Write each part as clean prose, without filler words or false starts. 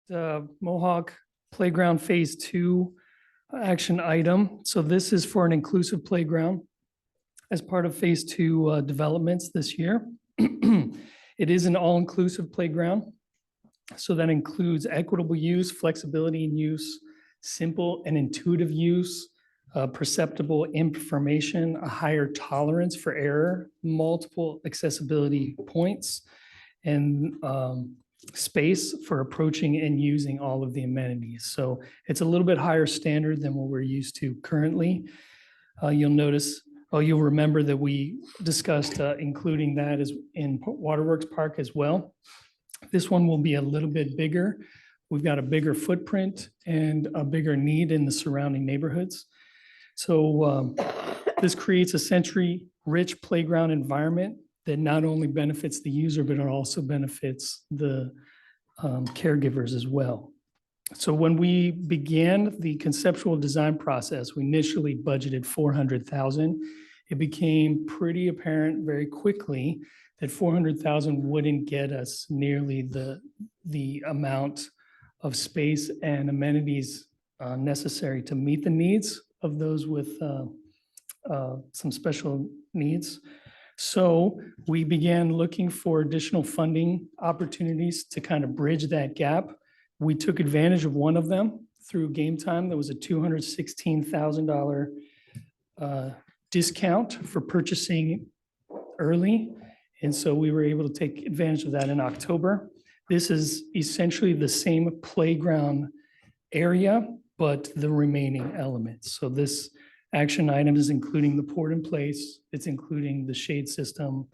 Mohawk Playground Phase 2 action item. So this is for an inclusive playground as part of Phase 2 developments this year. It is an all-inclusive playground. So that includes equitable use, flexibility in use, simple and intuitive use, perceptible information, a higher tolerance for error, multiple accessibility points, and space for approaching and using all of the amenities. So it's a little bit higher standard than what we're used to currently. You'll remember that we discussed including that as in Waterworks Park as well. This one will be a little bit bigger. We've got a bigger footprint and a bigger need in the surrounding neighborhoods. So this creates a sensory-rich playground environment that not only benefits the user, but it also benefits the caregivers as well. So when we began the conceptual design process, we initially budgeted $400,000. It became pretty apparent very quickly that $400,000 wouldn't get us nearly the amount of space and amenities necessary to meet the needs of those with some special needs. So we began looking for additional funding opportunities to kind of bridge that gap. We took advantage of one of them through Game Time. There was a $216,000 discount for purchasing early. And so we were able to take advantage of that in October. This is essentially the same playground area, but the remaining elements. So this action item is including the port in place, it's including the shade system,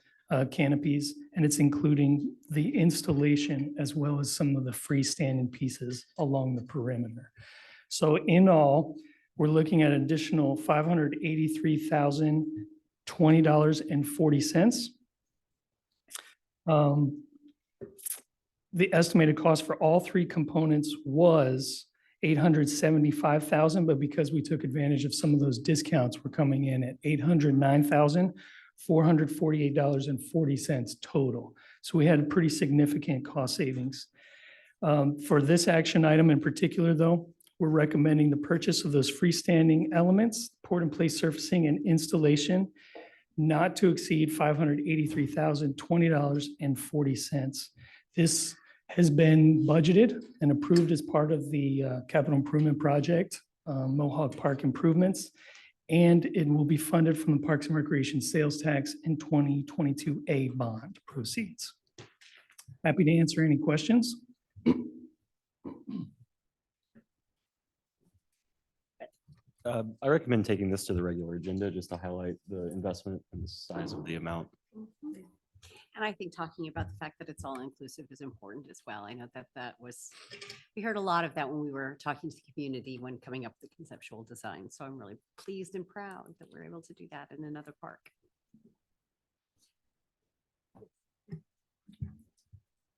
canopies, and it's including the installation as well as some of the freestanding pieces along the perimeter. So in all, we're looking at an additional $583,020.40. The estimated cost for all three components was $875,000, but because we took advantage of some of those discounts, we're coming in at $809,448.40 total. So we had a pretty significant cost savings. For this action item in particular, though, we're recommending the purchase of those freestanding elements, port in place surfacing and installation, not to exceed $583,020.40. This has been budgeted and approved as part of the capital improvement project, Mohawk Park improvements, and it will be funded from the Parks and Recreation sales tax and 2022A bond proceeds. Happy to answer any questions. I recommend taking this to the regular agenda just to highlight the investment and the size of the amount. And I think talking about the fact that it's all inclusive is important as well. I know that we heard a lot of that when we were talking to the community when coming up with the conceptual design. So I'm really pleased and proud that we're able to do that in another park.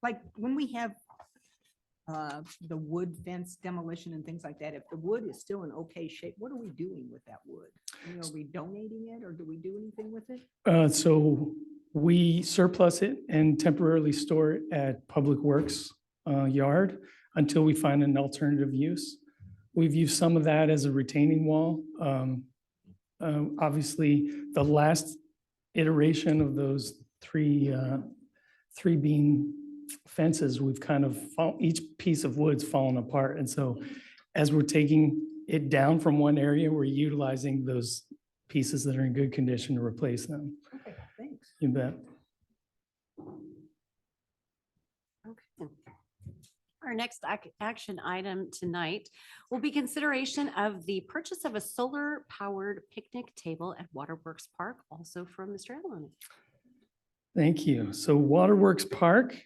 Like when we have the wood fence demolition and things like that, if the wood is still in okay shape, what are we doing with that wood? Are we donating it or do we do anything with it? So we surplus it and temporarily store it at Public Works yard until we find an alternative use. We've used some of that as a retaining wall. Obviously, the last iteration of those three beam fences, we've kind of each piece of wood's fallen apart. And so as we're taking it down from one area, we're utilizing those pieces that are in good condition to replace them. Okay, thanks. You bet. Okay. Our next action item tonight will be consideration of the purchase of a solar powered picnic table at Waterworks Park, also from Mr. Loudon. Thank you. So Waterworks Park,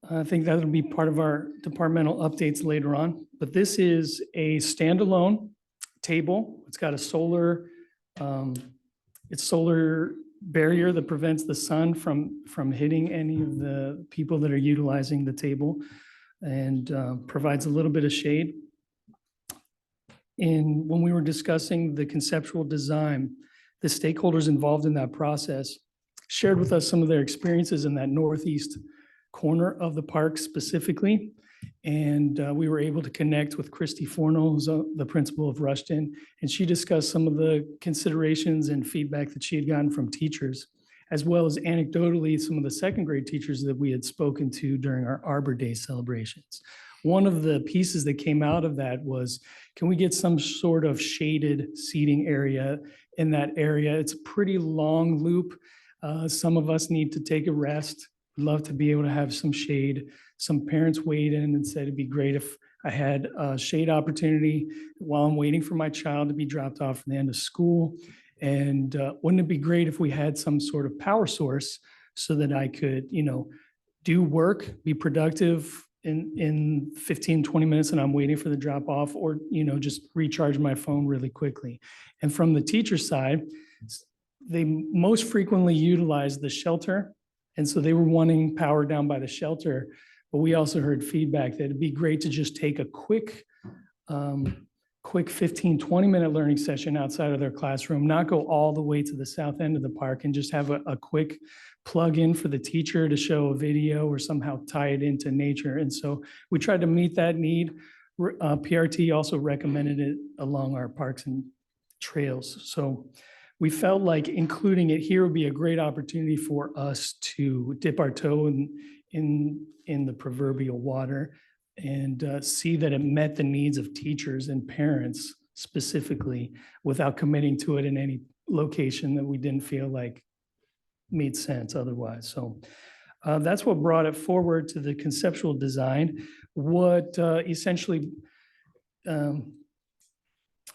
I think that'll be part of our departmental updates later on, but this is a standalone table. It's got a solar barrier that prevents the sun from hitting any of the people that are utilizing the table and provides a little bit of shade. And when we were discussing the conceptual design, the stakeholders involved in that process shared with us some of their experiences in that northeast corner of the park specifically. And we were able to connect with Christy Fornell, who's the principal of Rushton, and she discussed some of the considerations and feedback that she had gotten from teachers, as well as anecdotally some of the second grade teachers that we had spoken to during our Arbor Day celebrations. One of the pieces that came out of that was, can we get some sort of shaded seating area in that area? It's a pretty long loop. Some of us need to take a rest. Love to be able to have some shade. Some parents weighed in and said it'd be great if I had a shade opportunity while I'm waiting for my child to be dropped off at the end of school. And wouldn't it be great if we had some sort of power source so that I could, do work, be productive in 15, 20 minutes and I'm waiting for the drop off, or, just recharge my phone really quickly. And from the teacher side, they most frequently utilize the shelter. And so they were wanting power down by the shelter, but we also heard feedback that it'd be great to just take a quick 15, 20-minute learning session outside of their classroom, not go all the way to the south end of the park, and just have a quick plug in for the teacher to show a video or somehow tie it into nature. And so we tried to meet that need. PRT also recommended it along our parks and trails. So we felt like including it here would be a great opportunity for us to dip our toe in the proverbial water and see that it met the needs of teachers and parents specifically, without committing to it in any location that we didn't feel like made sense otherwise. So that's what brought it forward to the conceptual design. What essentially,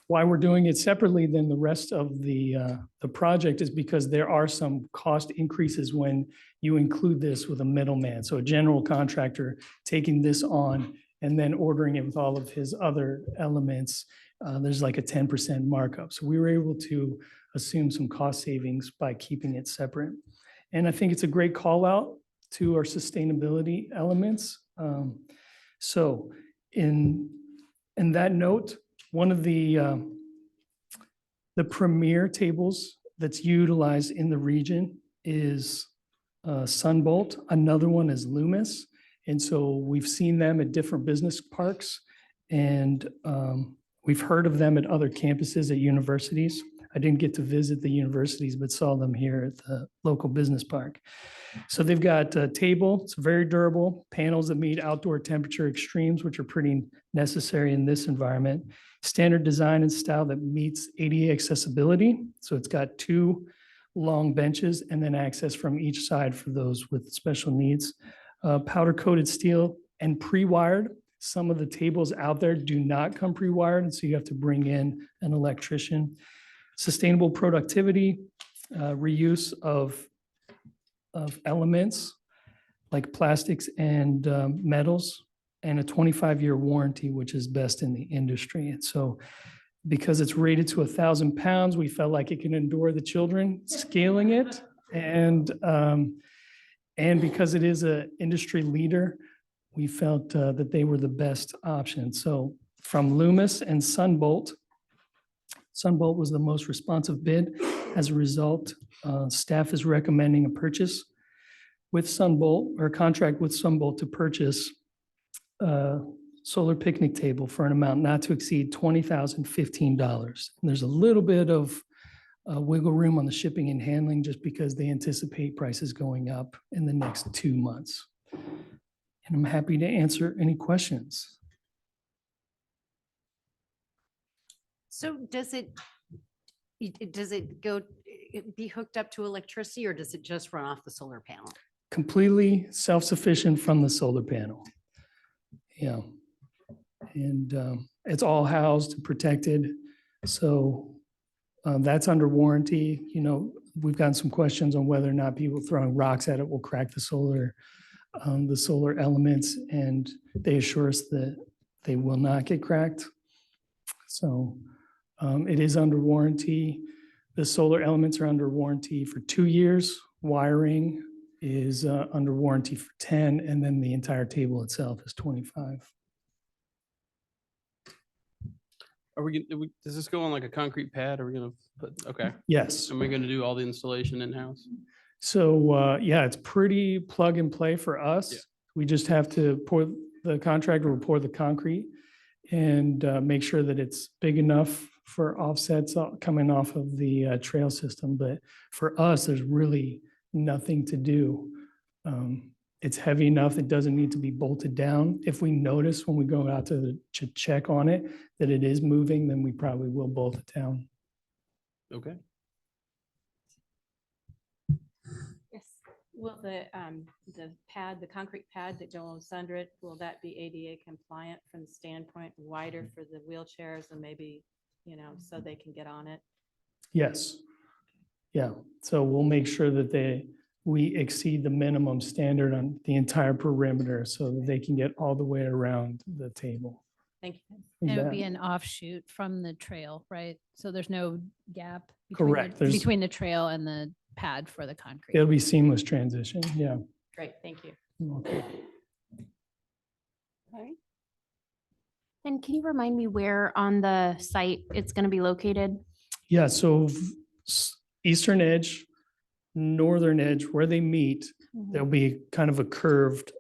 why we're doing it separately than the rest of the project is because there are some cost increases when you include this with a middleman. So a general contractor taking this on and then ordering it with all of his other elements, there's like a 10% markup. So we were able to assume some cost savings by keeping it separate. And I think it's a great call out to our sustainability elements. So in that note, one of the premier tables that's utilized in the region is Sunbolt. Another one is Loomis. And so we've seen them at different business parks, and we've heard of them at other campuses at universities. I didn't get to visit the universities, but saw them here at the local business park. So they've got a table, it's very durable, panels that meet outdoor temperature extremes, which are pretty necessary in this environment. Standard design and style that meets ADA accessibility. So it's got 2 long benches and then access from each side for those with special needs. Powder coated steel and pre-wired. Some of the tables out there do not come pre-wired, and so you have to bring in an electrician. Sustainable productivity, reuse of elements like plastics and metals, and a 25-year warranty, which is best in the industry. And so because it's rated to 1,000 pounds, we felt like it can endure the children scaling it. And because it is an industry leader, we felt that they were the best option. So from Loomis and Sunbolt was the most responsive bid. As a result, staff is recommending a purchase with Sunbolt, or a contract with Sunbolt to purchase a solar picnic table for an amount not to exceed $20,015. There's a little bit of wiggle room on the shipping and handling just because they anticipate prices going up in the next 2 months. And I'm happy to answer any questions. So does it be hooked up to electricity, or does it just run off the solar panel? Completely self-sufficient from the solar panel. Yeah. And it's all housed and protected. So that's under warranty. We've gotten some questions on whether or not people throwing rocks at it will crack the solar elements, and they assure us that they will not get cracked. So it is under warranty. The solar elements are under warranty for 2 years. Wiring is under warranty for 10, and then the entire table itself is 25. Does this go on like a concrete pad? Are we gonna put, okay. Yes. Am I gonna do all the installation in-house? So, yeah, it's pretty plug and play for Yeah. us. We just have to the contractor will pour the concrete and make sure that it's big enough for offsets coming off of the trail system. But for us, there's really nothing to do. It's heavy enough. It doesn't need to be bolted down. If we notice when we go out to check on it that it is moving, then we probably will bolt it down. Okay. Yes. Will the pad, the concrete pad that goes under it, will that be ADA compliant from the standpoint wider for the wheelchairs and maybe, so they can get on it? Yes. Yeah. So we'll make sure that we exceed the minimum standard on the entire perimeter so that they can get all the way around the table. Thank you. You And it would be bet. an offshoot from the trail, right? So there's no gap. Correct. There's- Between the trail and the pad for the concrete. It'll be seamless transition. Yeah. Great, thank you. Okay. All right. And can you remind me where on the site it's going to be located? Yeah. So eastern edge, northern edge, where they meet, there'll be kind of a curved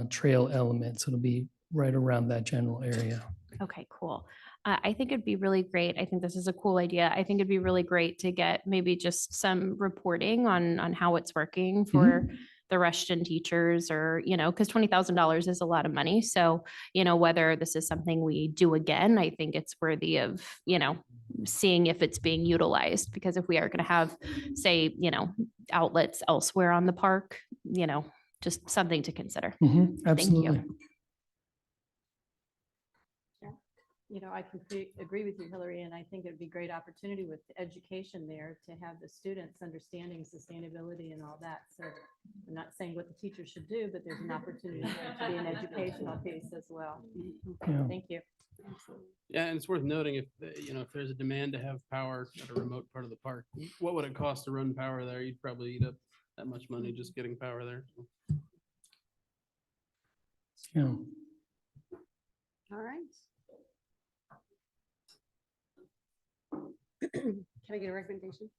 trail element. So it'll be right around that general area. Okay, cool. I think it'd be really great. I think this is a cool idea. I think it'd be really great to get maybe just some reporting on how it's working for the Rushton teachers or, because $20,000 is a lot of money. So, whether this is something we do again, I think it's worthy of, seeing if it's being utilized, because if we are going to have, say, outlets elsewhere on the park, just something to consider. Absolutely. I agree with you, Hillary, and I think it'd be a great opportunity with the education there to have the students understanding sustainability and all that. So I'm not saying what the teachers should do, but there's an opportunity there to be an educational piece as well. Yeah. Thank you. Yeah, and it's worth noting if there's a demand to have power at a remote part of the park, what would it cost to run power there? You'd probably eat up that much money just getting power there. Yeah. All right. Can I get a recommendation?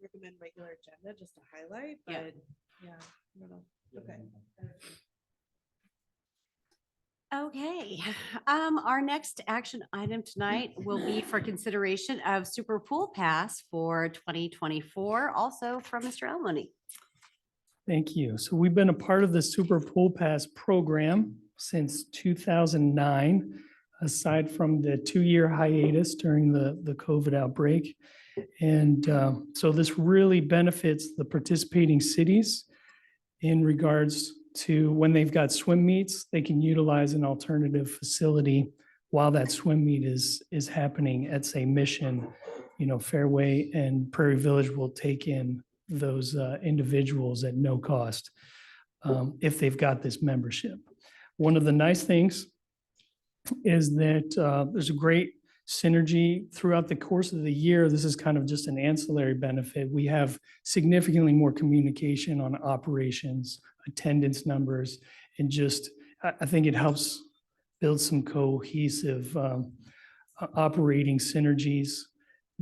Recommend regular agenda just to highlight, Yeah. but yeah, I don't know. Okay. Okay, our next action item tonight will be for consideration of Super Pool Pass for 2024, also from Mr. Almoney. Thank you. So we've been a part of the Super Pool Pass program since 2009, aside from the 2-year hiatus during the COVID outbreak. And so this really benefits the participating cities in regards to when they've got swim meets, they can utilize an alternative facility while that swim meet is happening at, say, Mission, Fairway and Prairie Village will take in those individuals at no cost if they've got this membership. One of the nice things is that there's a great synergy throughout the course of the year. This is kind of just an ancillary benefit. We have significantly more communication on operations, attendance numbers, and just, I think it helps build some cohesive operating synergies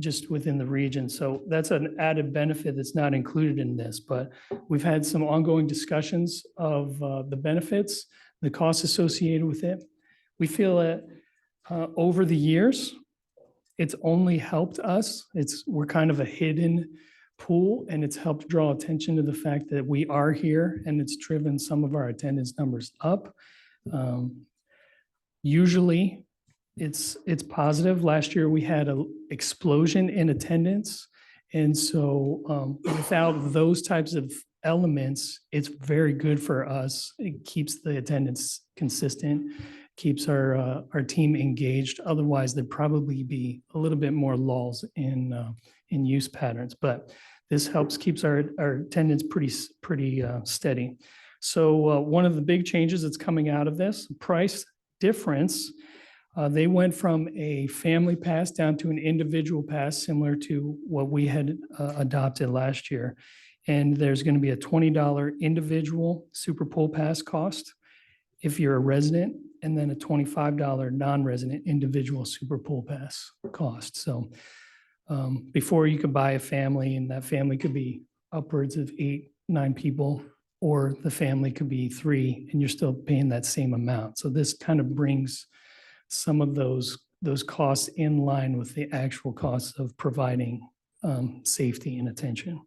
just within the region. So that's an added benefit that's not included in this, but we've had some ongoing discussions of the benefits, the costs associated with it. We feel that over the years, it's only helped us. We're kind of a hidden pool, and it's helped draw attention to the fact that we are here, and it's driven some of our attendance numbers up. Usually, it's positive. Last year, we had an explosion in attendance, and so without those types of elements, it's very good for us. It keeps the attendance consistent, keeps our team engaged. Otherwise, there'd probably be a little bit more lulls in use patterns, but this keeps our attendance pretty steady. So one of the big changes that's coming out of this, price difference, they went from a family pass down to an individual pass, similar to what we had adopted last year. And there's going to be a $20 individual Super Pool Pass cost if you're a resident, and then a $25 non-resident individual Super Pool Pass cost. So before you could buy a family, and that family could be upwards of 8, 9 people, or the family could be 3 and you're still paying that same amount. So this kind of brings some of those costs in line with the actual costs of providing safety and attention.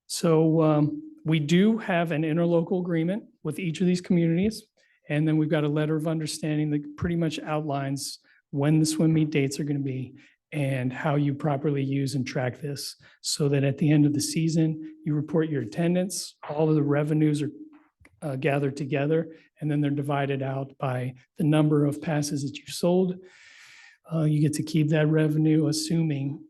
So we do have an interlocal agreement with each of these communities. And then we've got a letter of understanding that pretty much outlines when the swim meet dates are going to be and how you properly use and track this so that at the end of the season, you report your attendance, all of the revenues are gathered together, and then they're divided out by the number of passes that you sold. You get to keep that revenue, assuming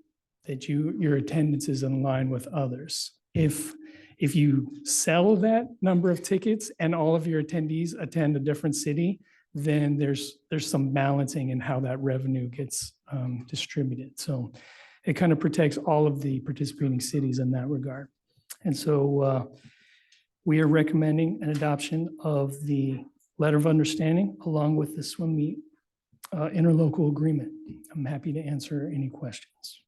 that your attendance is in line with others. If you sell that number of tickets and all of your attendees attend a different city, then there's some balancing in how that revenue gets distributed. So it kind of protects all of the participating cities in that regard. And so we are recommending an adoption of the letter of understanding along with the swim meet interlocal agreement. I'm happy to answer any questions.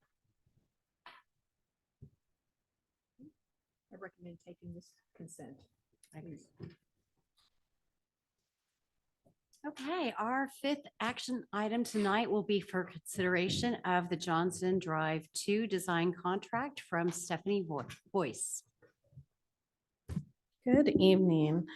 I recommend taking this consent. Okay, our 5th action item tonight will be for consideration of the Johnson Drive 2 design contract from Stephanie Boyce. Good evening.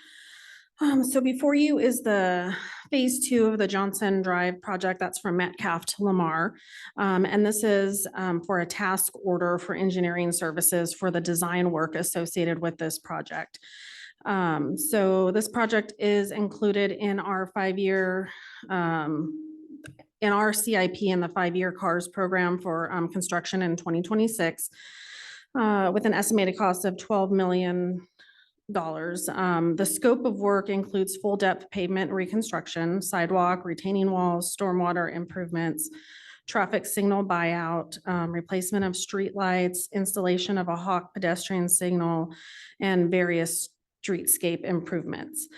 So before you is the phase 2 of the Johnson Drive project. That's from Metcalf to Lamar. And this is for a task order for engineering services for the design work associated with this project. So this project is included in our 5-year, in our CIP in the 5-year CARS program for construction in 2026 with an estimated cost of $12 million. The scope of work includes full depth pavement reconstruction, sidewalk, retaining walls, stormwater improvements, traffic signal buyout, replacement of streetlights, installation of a Hawk pedestrian signal, and various streetscape improvements.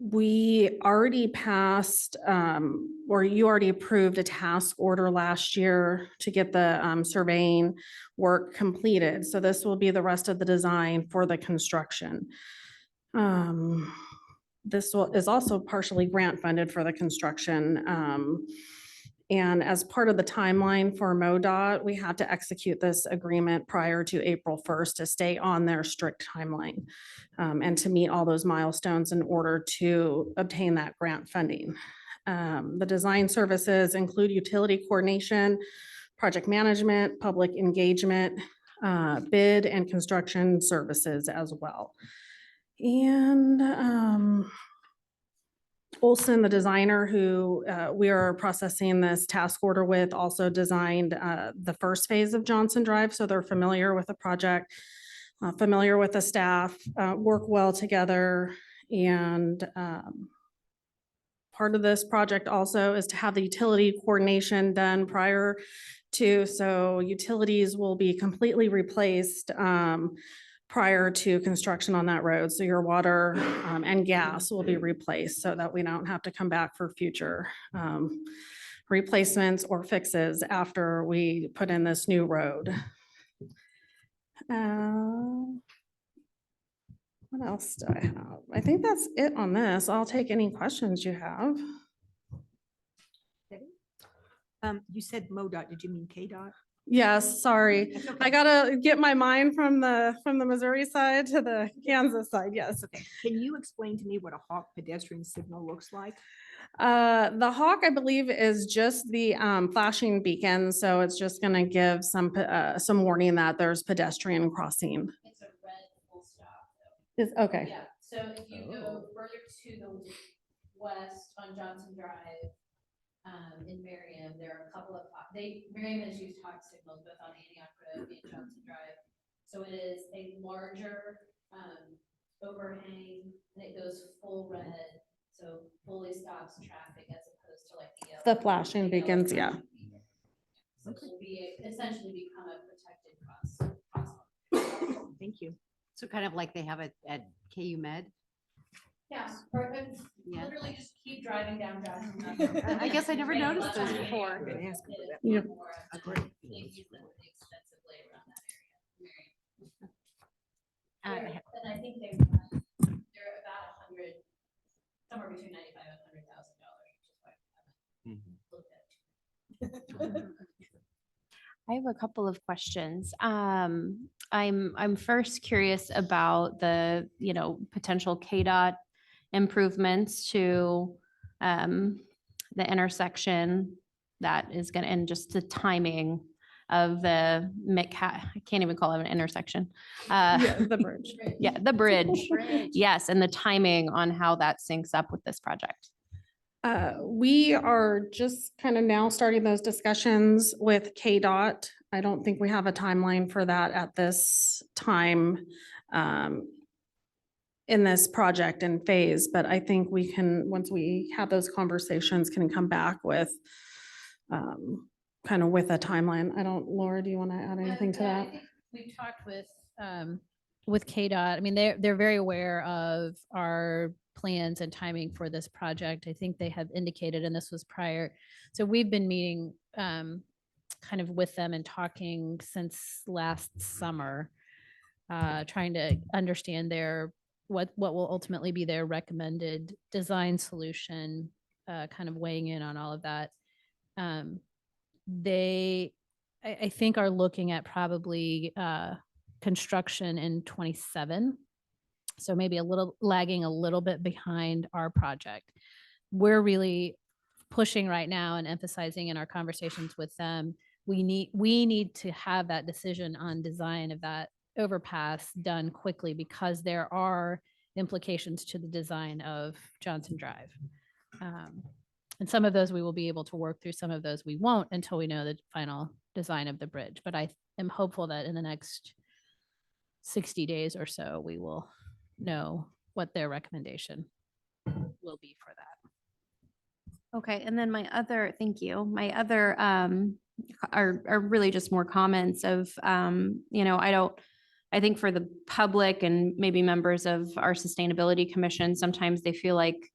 We already passed, or you already approved a task order last year to get the surveying work completed. So this will be the rest of the design for the construction. This is also partially grant funded for the construction. And as part of the timeline for MoDOT, we had to execute this agreement prior to April 1st to stay on their strict timeline and to meet all those milestones in order to obtain that grant funding. The design services include utility coordination, project management, public engagement, bid and construction services as well. And Olson, the designer who we are processing this task order with, also designed the first phase of Johnson Drive. So they're familiar with the project, familiar with the staff, work well together. And part of this project also is to have the utility coordination done prior to, so utilities will be completely replaced prior to construction on that road. So your water and gas will be replaced so that we don't have to come back for future replacements or fixes after we put in this new road. What else do I have? I think that's it on this. I'll take any questions you have. You said MoDOT, did you mean KDOT? Yes, sorry. That's okay. I gotta get my mind from the Missouri side to the Kansas side. Yes. Okay. Can you explain to me what a Hawk pedestrian signal looks like? The Hawk, I believe, is just the flashing beacon. So it's just gonna give some warning that there's pedestrian crossing. It's a red full stop. Is okay. Yeah, so if you go further to the west on Johnson Drive, in Merriam, there are a couple of, Merriam has used Hawk signals both on Antioch Road and Johnson Drive. So it is a larger, overhang, and it goes full red, so fully stops traffic as opposed to like the yellow. The flashing beacons, yeah. flashing beacon. So it will be, essentially become a protected crosswalk. Thank you. So kind of like they have it at KU Med. Yeah, or Yeah. literally just keep driving down Johnson. I guess I never noticed those before. I'm gonna ask him for that. Yeah. Agree. Uh, And I think they're about 100, somewhere between 95 and $100,000, which is why I haven't looked at. I have a couple of questions. I'm first curious about the, potential KDOT improvements to the intersection that is gonna, and just the timing of the Metcalf, I can't even call it an intersection. The bridge. Yeah, the bridge. Bridge. Yes, and the timing on how that syncs up with this project. We are just kind of now starting those discussions with KDOT. I don't think we have a timeline for that at this time in this project and phase, but I think we can, once we have those conversations, can come back with kind of with a timeline. I don't, Laura, do you want to add anything to Yeah, I that? think we've talked with KDOT. I mean, they're very aware of our plans and timing for this project. I think they have indicated, and this was prior. So we've been meeting kind of with them and talking since last summer, trying to understand what will ultimately be their recommended design solution, kind of weighing in on all of that. I think are looking at probably construction in 27. So maybe lagging a little bit behind our project. We're really pushing right now and emphasizing in our conversations with them, we need to have that decision on design of that overpass done quickly, because there are implications to the design of Johnson Drive. And some of those we will be able to work through, some of those we won't until we know the final design of the bridge. But I am hopeful that in the next 60 days or so, we will know what their recommendation will be for that. Okay, and then thank you. My other are really just more comments of, I think for the public and maybe members of our Sustainability Commission, sometimes they feel like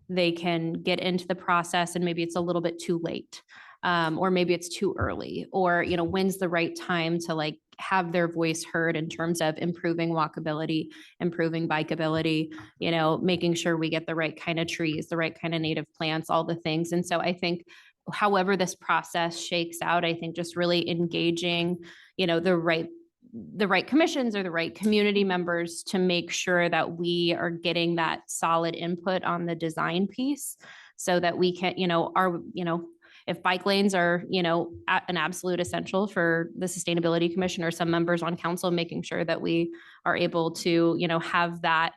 they can get into the process and maybe it's a little bit too late. Or maybe it's too early, or, when's the right time to have their voice heard in terms of improving walkability, improving bikeability, making sure we get the right kind of trees, the right kind of native plants, all the things. And so I think however this process shakes out, I think just really engaging, the right commissions or the right community members to make sure that we are getting that solid input on the design piece so that we can, if bike lanes are, an absolute essential for the Sustainability Commission or some members on council, making sure that we are able to, have that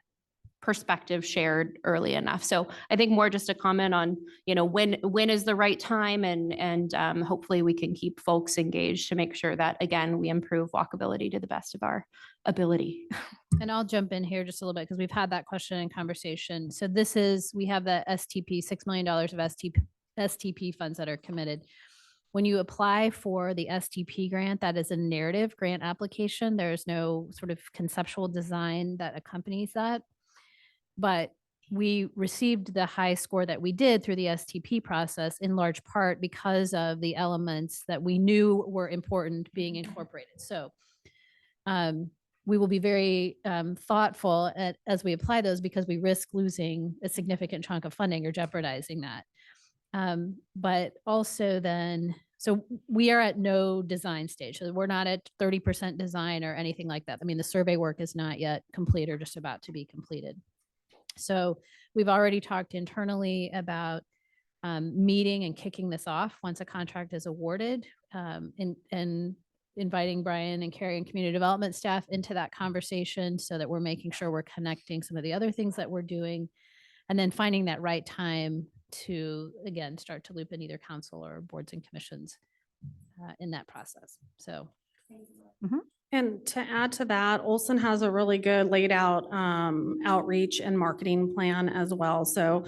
perspective shared early enough. So I think more just a comment on, when is the right time, and hopefully we can keep folks engaged to make sure that, again, we improve walkability to the best of our ability. And I'll jump in here just a little bit because we've had that question and conversation. So we have the STP, $6 million of STP funds that are committed. When you apply for the STP grant, that is a narrative grant application. There's no sort of conceptual design that accompanies that. But we received the high score that we did through the STP process in large part because of the elements that we knew were important being incorporated. So we will be very thoughtful as we apply those, because we risk losing a significant chunk of funding or jeopardizing that. But also then, so we are at no design stage. So we're not at 30% design or anything like that. I mean, the survey work is not yet complete or just about to be completed. So we've already talked internally about meeting and kicking this off once a contract is awarded, and inviting Brian and Carrie and community development staff into that conversation so that we're making sure we're connecting some of the other things that we're doing, and then finding that right time to, again, start to loop in either council or boards and commissions in that process. So. And to add to that, Olson has a really good laid out outreach and marketing plan as well. So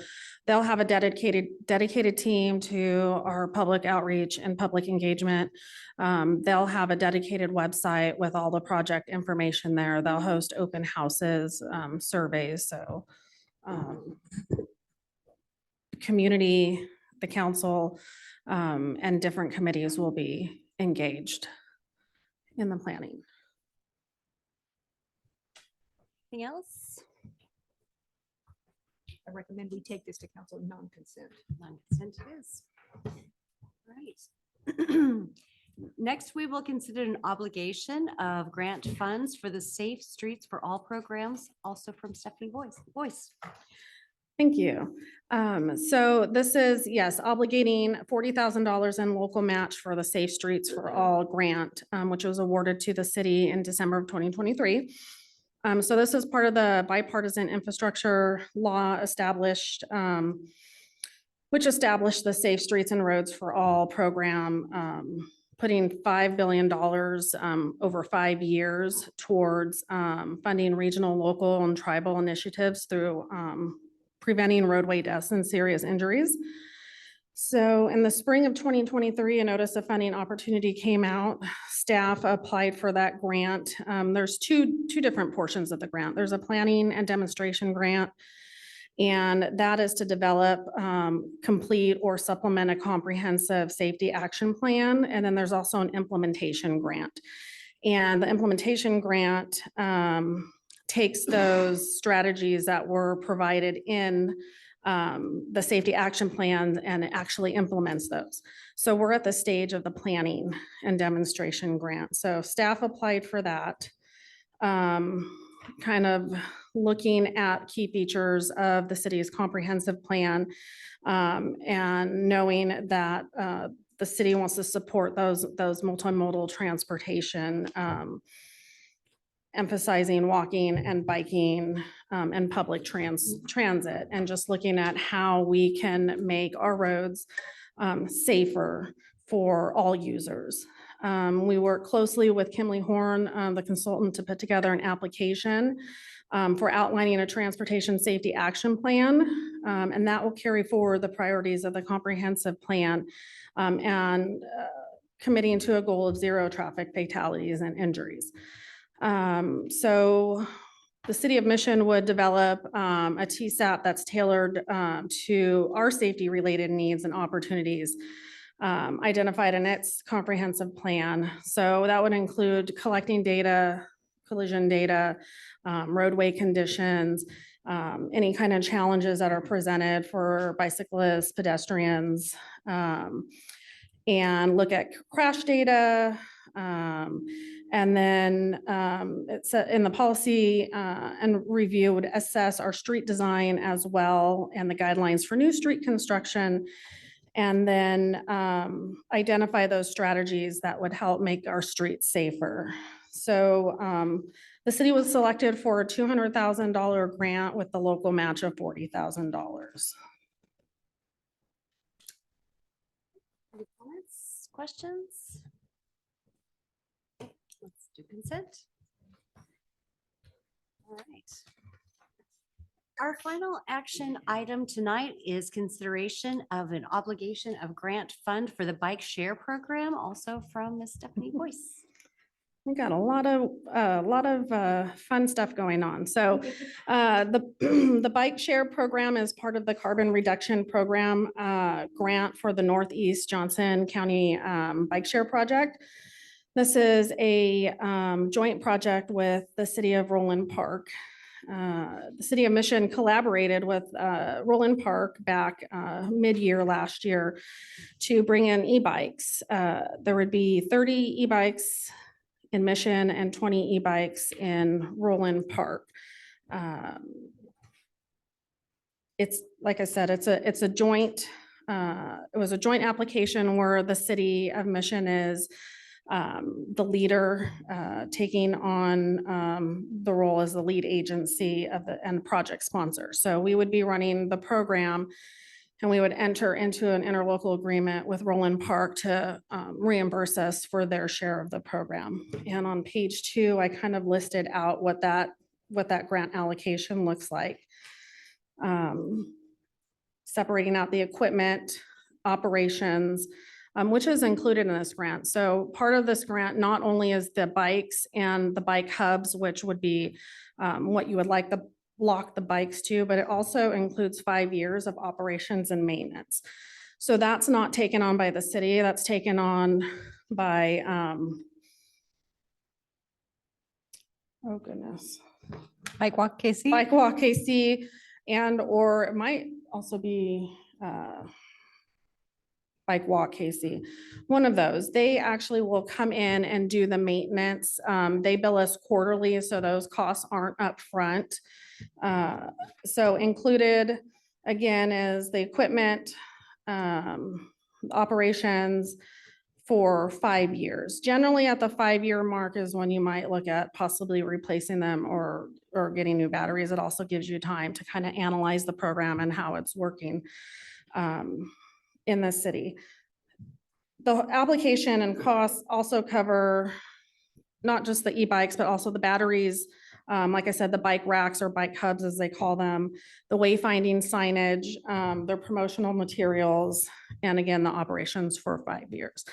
they'll have a dedicated team to our public outreach and public engagement. They'll have a dedicated website with all the project information there. They'll host open houses, surveys. So community, the council, and different committees will be engaged in the planning. Anything else? I recommend we take this to council non-consent. Non-consent it is. Right. Next, we will consider an obligation of grant funds for the Safe Streets for All programs, also from Stephanie Boyce. Thank you. So this is, yes, obligating $40,000 in local match for the Safe Streets for All grant, which was awarded to the city in December of 2023. So this is part of the bipartisan infrastructure law established, which established the Safe Streets and Roads for All program, putting $5 billion over 5 years towards funding regional, local, and tribal initiatives through preventing roadway deaths and serious injuries. So in the spring of 2023, a notice of funding opportunity came out. Staff applied for that grant. There's two different portions of the grant. There's a planning and demonstration grant, and that is to develop, complete or supplement a comprehensive safety action plan. And then there's also an implementation grant. And the implementation grant takes those strategies that were provided in the safety action plan and it actually implements those. So we're at the stage of the planning and demonstration grant. So staff applied for that. Kind of looking at key features of the city's comprehensive plan, and knowing that the city wants to support those multimodal transportation, emphasizing walking and biking and public transit, and just looking at how we can make our roads safer for all users. We work closely with Kimley Horn, the consultant, to put together an application for outlining a transportation safety action plan, and that will carry forward the priorities of the comprehensive plan, and committing to a goal of 0 traffic fatalities and injuries. So the City of Mission would develop a TSAP that's tailored to our safety-related needs and opportunities identified in its comprehensive plan. So that would include collecting data, collision data, roadway conditions, any kind of challenges that are presented for bicyclists, pedestrians, and look at crash data. And then it's in the policy and review would assess our street design as well and the guidelines for new street construction, and then identify those strategies that would help make our streets safer. So the city was selected for a $200,000 grant with the local match of $40,000. Any comments, questions? Let's do consent. All right. Our final action item tonight is consideration of an obligation of grant fund for the bike share program, also from Ms. Stephanie Boyce. We got a lot of fun stuff going on. So the bike share program is part of the carbon reduction program grant for the Northeast Johnson County bike share project. This is a joint project with the city of Roland Park. The City of Mission collaborated with Roland Park back mid-year last year to bring in e-bikes. There would be 30 e-bikes in Mission and 20 e-bikes in Roland Park. It's, like I said, it's a joint, it was a joint application where the City of Mission is the leader, taking on the role as the lead agency of and project sponsor. So we would be running the program, and we would enter into an interlocal agreement with Roland Park to reimburse us for their share of the program. And on page 2, I kind of listed out what that grant allocation looks like. Separating out the equipment, operations, which is included in this grant. So part of this grant not only is the bikes and the bike hubs, which would be what you would like the lock the bikes to, but it also includes 5 years of operations and maintenance. So that's not taken on by the city, that's taken on by, oh goodness, Bike Walk KC? Bike Walk KC, and or it might also be Bike Walk KC, one of those. They actually will come in and do the maintenance. They bill us quarterly, so those costs aren't upfront. So included, again, is the equipment, operations for 5 years. Generally, at the 5-year mark is when you might look at possibly replacing them or getting new batteries. It also gives you time to kind of analyze the program and how it's working in the city. The application and costs also cover not just the e-bikes, but also the batteries. Like I said, the bike racks or bike hubs, as they call them, the wayfinding signage, their promotional materials, and again, the operations for 5 years.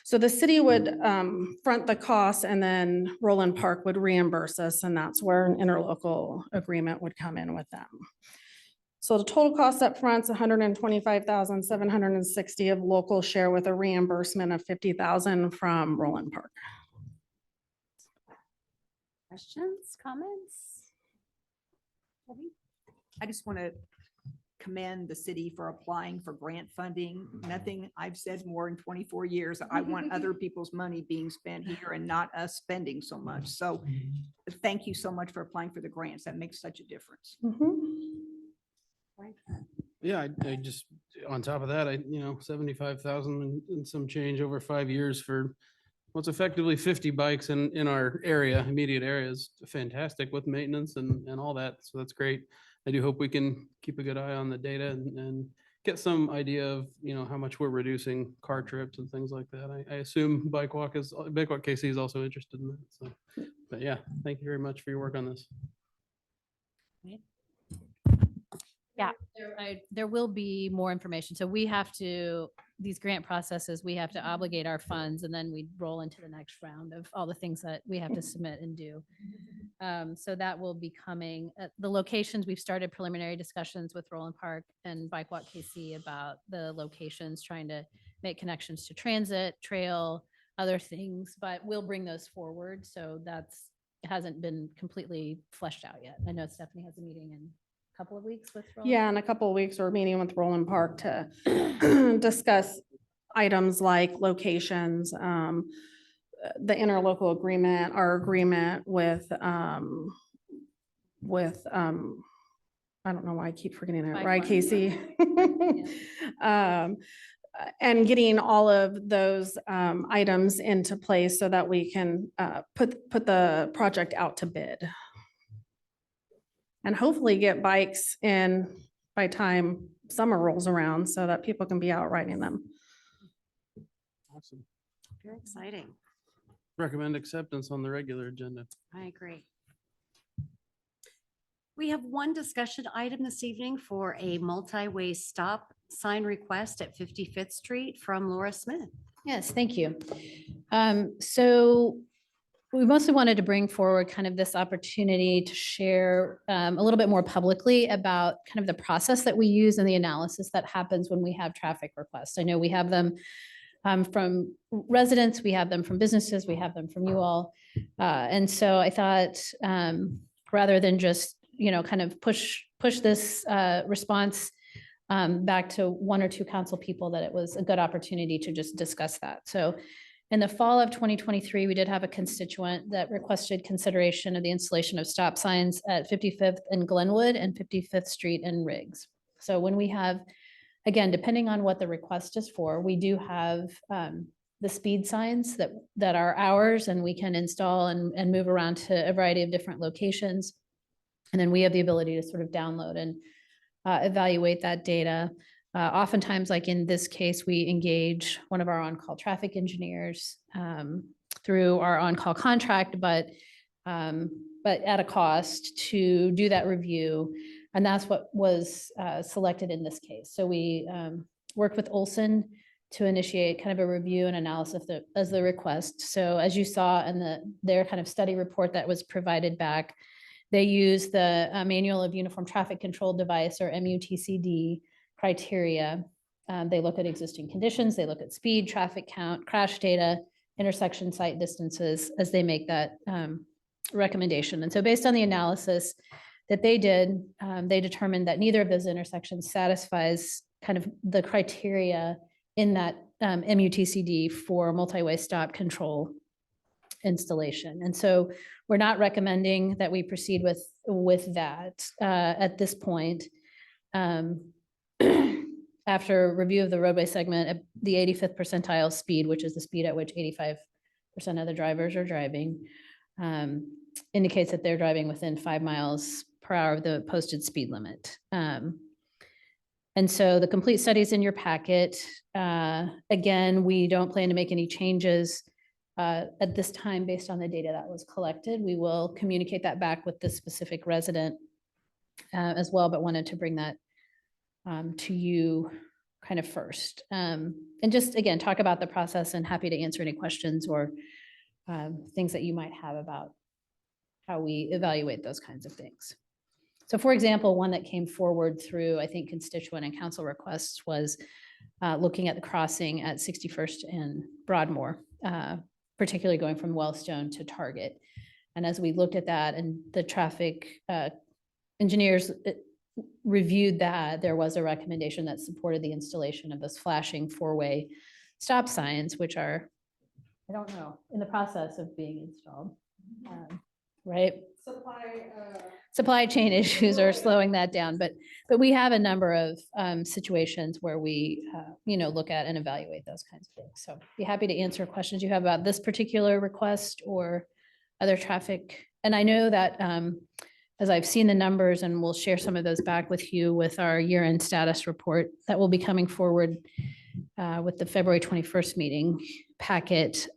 So the city would front the costs, and then Roland Park would reimburse us, and that's where an interlocal agreement would come in with them. So the total cost up front is $125,760 of local share with a reimbursement of $50,000 from Roland Park. Questions, comments? Debbie? I just want to commend the city for applying for grant funding. Nothing I've said more in 24 years. I want other people's money being spent here and not us spending so much. So thank you so much for applying for the grants. That makes such a difference. Yeah, I just, on top of that, 75,000 and some change over 5 years for what's effectively 50 bikes in our area, immediate area is fantastic with maintenance and all that. So that's great. I do hope we can keep a good eye on the data and get some idea of, how much we're reducing car trips and things like that. I assume Bike Walk KC is also interested in that. So, but yeah, thank you very much for your work on this. Yeah. There will be more information. So we have to, these grant processes, we have to obligate our funds, and then we roll into the next round of all the things that we have to submit and do. So that will be coming. The locations, we've started preliminary discussions with Roland Park and Bike Walk KC about the locations, trying to make connections to transit, trail, other things, but we'll bring those forward. So it hasn't been completely fleshed out yet. I know Stephanie has a meeting in couple of weeks with Roland? Yeah, in a couple of weeks, we're meeting with Roland Park to discuss items like locations, the interlocal agreement, our agreement with I don't know why I keep forgetting it, right, Casey? And getting all of those items into place so that we can put the project out to bid. And hopefully get bikes in by time summer rolls around so that people can be out riding them. Awesome. Very exciting. Recommend acceptance on the regular agenda. I agree. We have one discussion item this evening for a multi-way stop sign request at 55th Street from Laura Smith. Yes, thank you. So we mostly wanted to bring forward kind of this opportunity to share a little bit more publicly about kind of the process that we use and the analysis that happens when we have traffic requests. I know we have them from residents, we have them from businesses, we have them from you all. And so I thought rather than just, kind of push this response back to one or two council people, that it was a good opportunity to just discuss that. So in the fall of 2023, we did have a constituent that requested consideration of the installation of stop signs at 55th and Glenwood and 55th Street and Riggs. So when we have, again, depending on what the request is for, we do have the speed signs that are ours, and we can install and move around to a variety of different locations. And then we have the ability to sort of download and evaluate that data. Oftentimes, like in this case, we engage one of our on-call traffic engineers through our on-call contract, but at a cost to do that review. And that's what was selected in this case. So we worked with Olson to initiate kind of a review and analysis as the request. So as you saw in their kind of study report that was provided back, They use the Manual of Uniform Traffic Control Device, or MUTCD criteria. They look at existing conditions, they look at speed, traffic count, crash data, intersection site distances as they make that recommendation. And so based on the analysis that they did, they determined that neither of those intersections satisfies kind of the criteria in that MUTCD for multi-way stop control installation. And so we're not recommending that we proceed with that at this point. After review of the roadway segment, at the 85th percentile speed, which is the speed at which 85% of the drivers are driving, indicates that they're driving within 5 miles per hour of the posted speed limit. And so the complete study is in your packet. Again, we don't plan to make any changes at this time based on the data that was collected. We will communicate that back with the specific resident as well, but wanted to bring that to you kind of first. And just, again, talk about the process, and happy to answer any questions or things that you might have about how we evaluate those kinds of things. So for example, one that came forward through, I think, constituent and council requests was looking at the crossing at 61st and Broadmoor, particularly going from Wellstone to Target. And as we looked at that and the traffic engineers reviewed that, there was a recommendation that supported the installation of those flashing 4-way stop signs, which are, I don't know, in the process of being installed, right? Supply chain issues are slowing that down, but we have a number of situations where we, look at and evaluate those kinds of things. So be happy to answer questions you have about this particular request or other traffic. And I know that as I've seen the numbers, and we'll share some of those back with you with our year-end status report that will be coming forward with the February 21st meeting packet.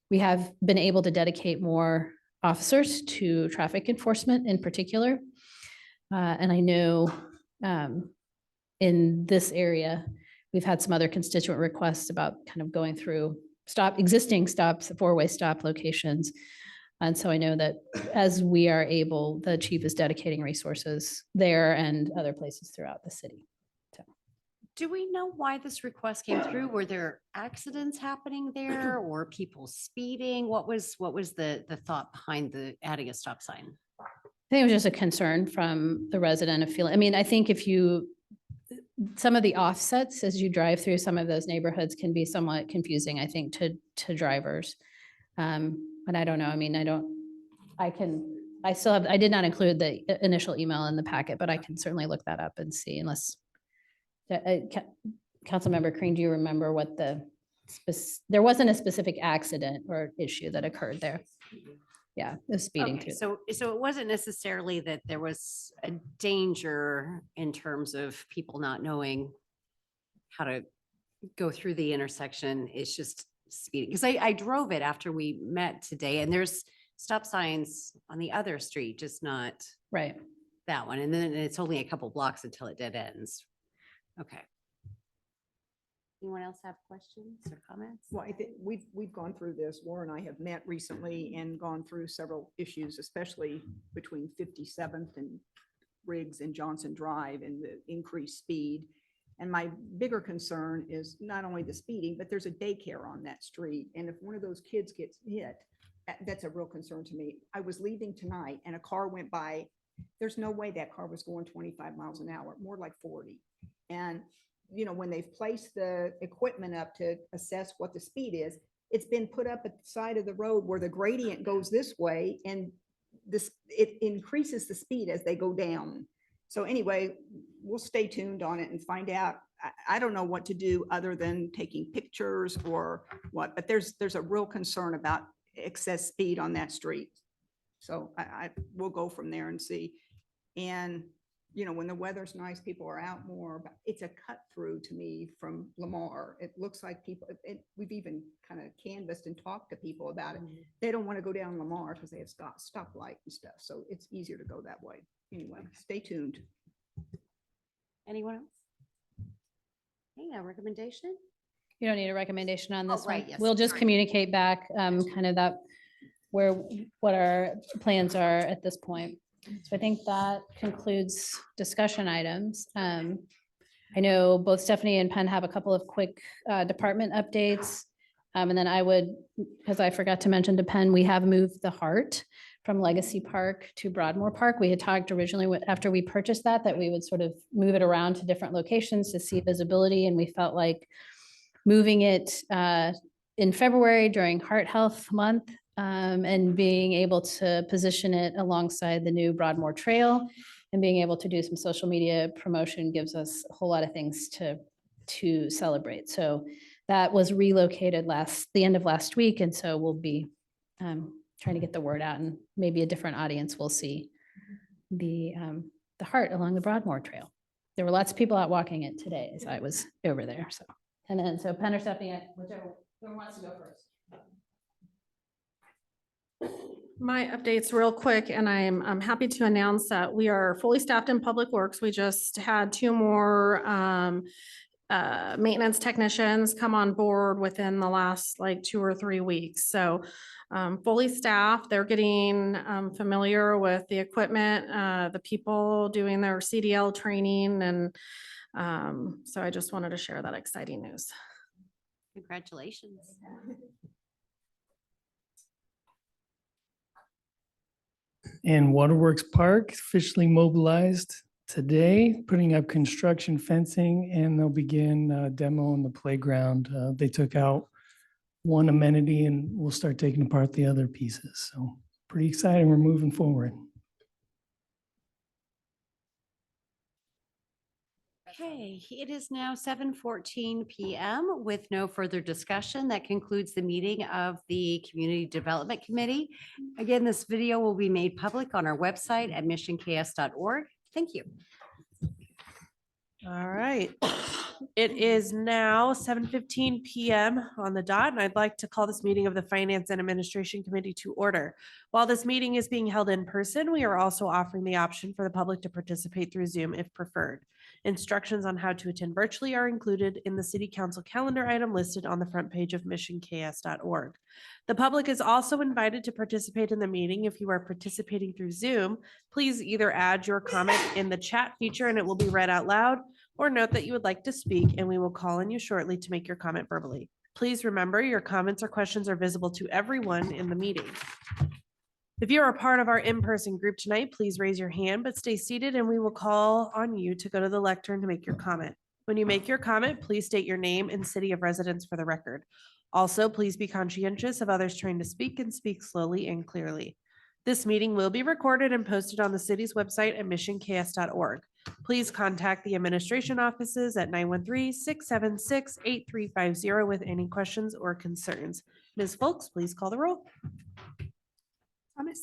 We have been able to dedicate more officers to traffic enforcement in particular. And I know in this area, we've had some other constituent requests about kind of going through existing stops, 4-way stop locations. And so I know that as we are able, the chief is dedicating resources there and other places throughout the city. So, Do we know why this request came through? Were there accidents happening there or people speeding? What was the thought behind the adding a stop sign? I think it was just a concern from the resident of feeling, I mean, I think some of the offsets as you drive through some of those neighborhoods can be somewhat confusing, I think, to drivers. And I don't know, I mean, I did not include the initial email in the packet, but I can certainly look that up and see, unless, Councilmember Crean, do you remember what there wasn't a specific accident or issue that occurred there? Yeah, it was speeding Okay, too. so it wasn't necessarily that there was a danger in terms of people not knowing how to go through the intersection. It's just speeding. Because I drove it after we met today, and there's stop signs on the other street, just not Right. that one. And then it's only a couple blocks until it dead ends. Okay. Anyone else have questions or comments? Well, I think we've gone through this. Laura and I have met recently and gone through several issues, especially between 57th and Riggs and Johnson Drive and the increased speed. And my bigger concern is not only the speeding, but there's a daycare on that street. And if one of those kids gets hit, that's a real concern to me. I was leaving tonight and a car went by. There's no way that car was going 25 miles an hour, more like 40. And when they've placed the equipment up to assess what the speed is, it's been put up at the side of the road where the gradient goes this way, and it increases the speed as they go down. So anyway, we'll stay tuned on it and find out. I don't know what to do other than taking pictures or what, but there's a real concern about excess speed on that street. So we'll go from there and see. And when the weather's nice, people are out more, but it's a cut through to me from Lamar. It looks like people, we've even kind of canvassed and talked to people about it. They don't want to go down Lamar because they have stoplight and stuff. So it's easier to go that way. Anyway, stay tuned. Anyone else? Hey, a recommendation? You don't need a recommendation on this one. right, yes, We'll just sorry. communicate back kind of that what our plans are at this point. So I think that concludes discussion items. I know both Stephanie and Penn have a couple of quick department updates. And then I would, because I forgot to mention to Penn, we have moved the Heart from Legacy Park to Broadmoor Park. We had talked originally after we purchased that we would sort of move it around to different locations to see visibility. And we felt like moving it in February during Heart Health Month and being able to position it alongside the new Broadmoor Trail and being able to do some social media promotion gives us a whole lot of things to celebrate. So that was relocated the end of last week. And so we'll be trying to get the word out, and maybe a different audience will see the Heart along the Broadmoor Trail. There were lots of people out walking it today as I was over there. So, and then so Penn or Stephanie, whoever wants to go first. My updates real quick, and I'm happy to announce that we are fully staffed in Public Works. We just had 2 more maintenance technicians come on board within the last like 2 or 3 weeks. So fully staffed, they're getting familiar with the equipment, the people doing their CDL training. And so I just wanted to share that exciting news. Congratulations. And Waterworks Park officially mobilized today, putting up construction fencing, and they'll begin demo in the playground. They took out one amenity and we'll start taking apart the other pieces. So pretty exciting. We're moving forward. Okay, it is now 7:14 PM with no further discussion. That concludes the meeting of the Community Development Committee. Again, this video will be made public on our website at missionks.org. Thank you. All right. It is now 7:15 PM on the dot, and I'd like to call this meeting of the Finance and Administration Committee to order. While this meeting is being held in person, we are also offering the option for the public to participate through Zoom if preferred. Instructions on how to attend virtually are included in the City Council calendar item listed on the front page of missionks.org. The public is also invited to participate in the meeting. If you are participating through Zoom, please either add your comment in the chat feature and it will be read out loud, or note that you would like to speak and we will call on you shortly to make your comment verbally. Please remember, your comments or questions are visible to everyone in the meeting. If you are a part of our in-person group tonight, please raise your hand, but stay seated and we will call on you to go to the lectern to make your comment. When you make your comment, please state your name and city of residence for the record. Also, please be conscientious of others trying to speak and speak slowly and clearly. This meeting will be recorded and posted on the city's website at missionks.org. Please contact the administration offices at 913-676-8350 with any questions or concerns. Ms. Folks, please call the roll. Thomas.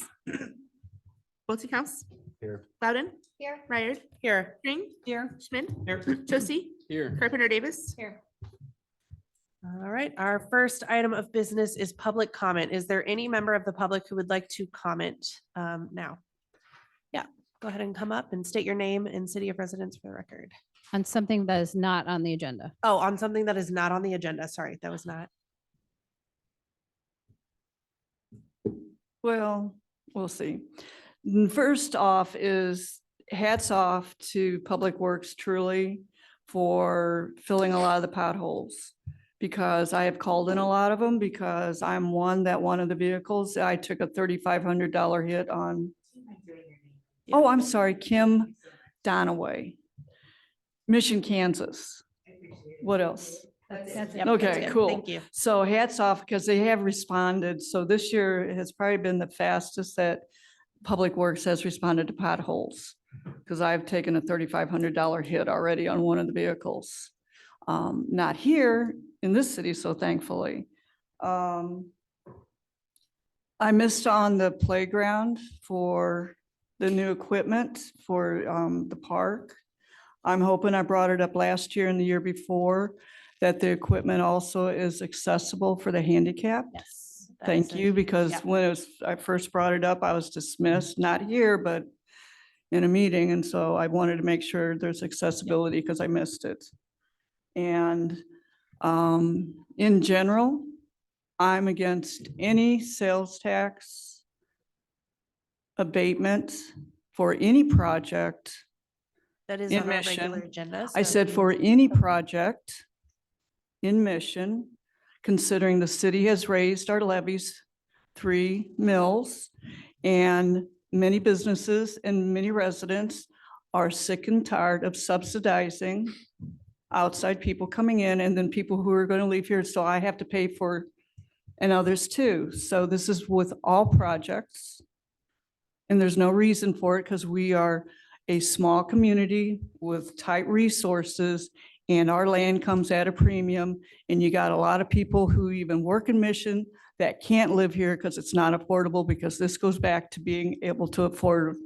Boltinghouse. Here. Loudon. Here. Ryard. Here. Ring. Here. Schmidt. Here. Chociej. Here. Carpenter Davis. Here. All right, our first item of business is public comment. Is there any member of the public who would like to comment now? Yeah, go ahead and come up and state your name and city of residence for the record. On something that is not on the agenda. Oh, on something that is not on the agenda. Sorry, that was not. Well, we'll see. First off is hats off to Public Works truly for filling a lot of the potholes, because I have called in a lot of them because I'm one of the vehicles, I took a $3,500 hit on. Oh, I'm sorry, Kim Donaway, Mission, Kansas. What else? That's it. Okay, cool. Thank you. So hats off, because they have responded. So this year has probably been the fastest that Public Works has responded to potholes, because I've taken a $3,500 hit already on one of the vehicles. Not here in this city, so thankfully. I missed on the playground for the new equipment for the park. I'm hoping, I brought it up last year and the year before, that the equipment also is accessible for the handicapped. Yes. Thank you, because Yep. when I first brought it up, I was dismissed, not here, but in a meeting. And so I wanted to make sure there's accessibility because I missed it. And in general, I'm against any sales tax abatement for any project. That is In on our regular Mission. agenda. I so- said for any project in Mission, considering the city has raised our levies 3 mills, and many businesses and many residents are sick and tired of subsidizing outside people coming in and then people who are going to leave here. So I have to pay for, and others too. So this is with all projects. And there's no reason for it because we are a small community with tight resources and our land comes at a premium. And you got a lot of people who even work in Mission that can't live here because it's not affordable, because this goes back to being able to afford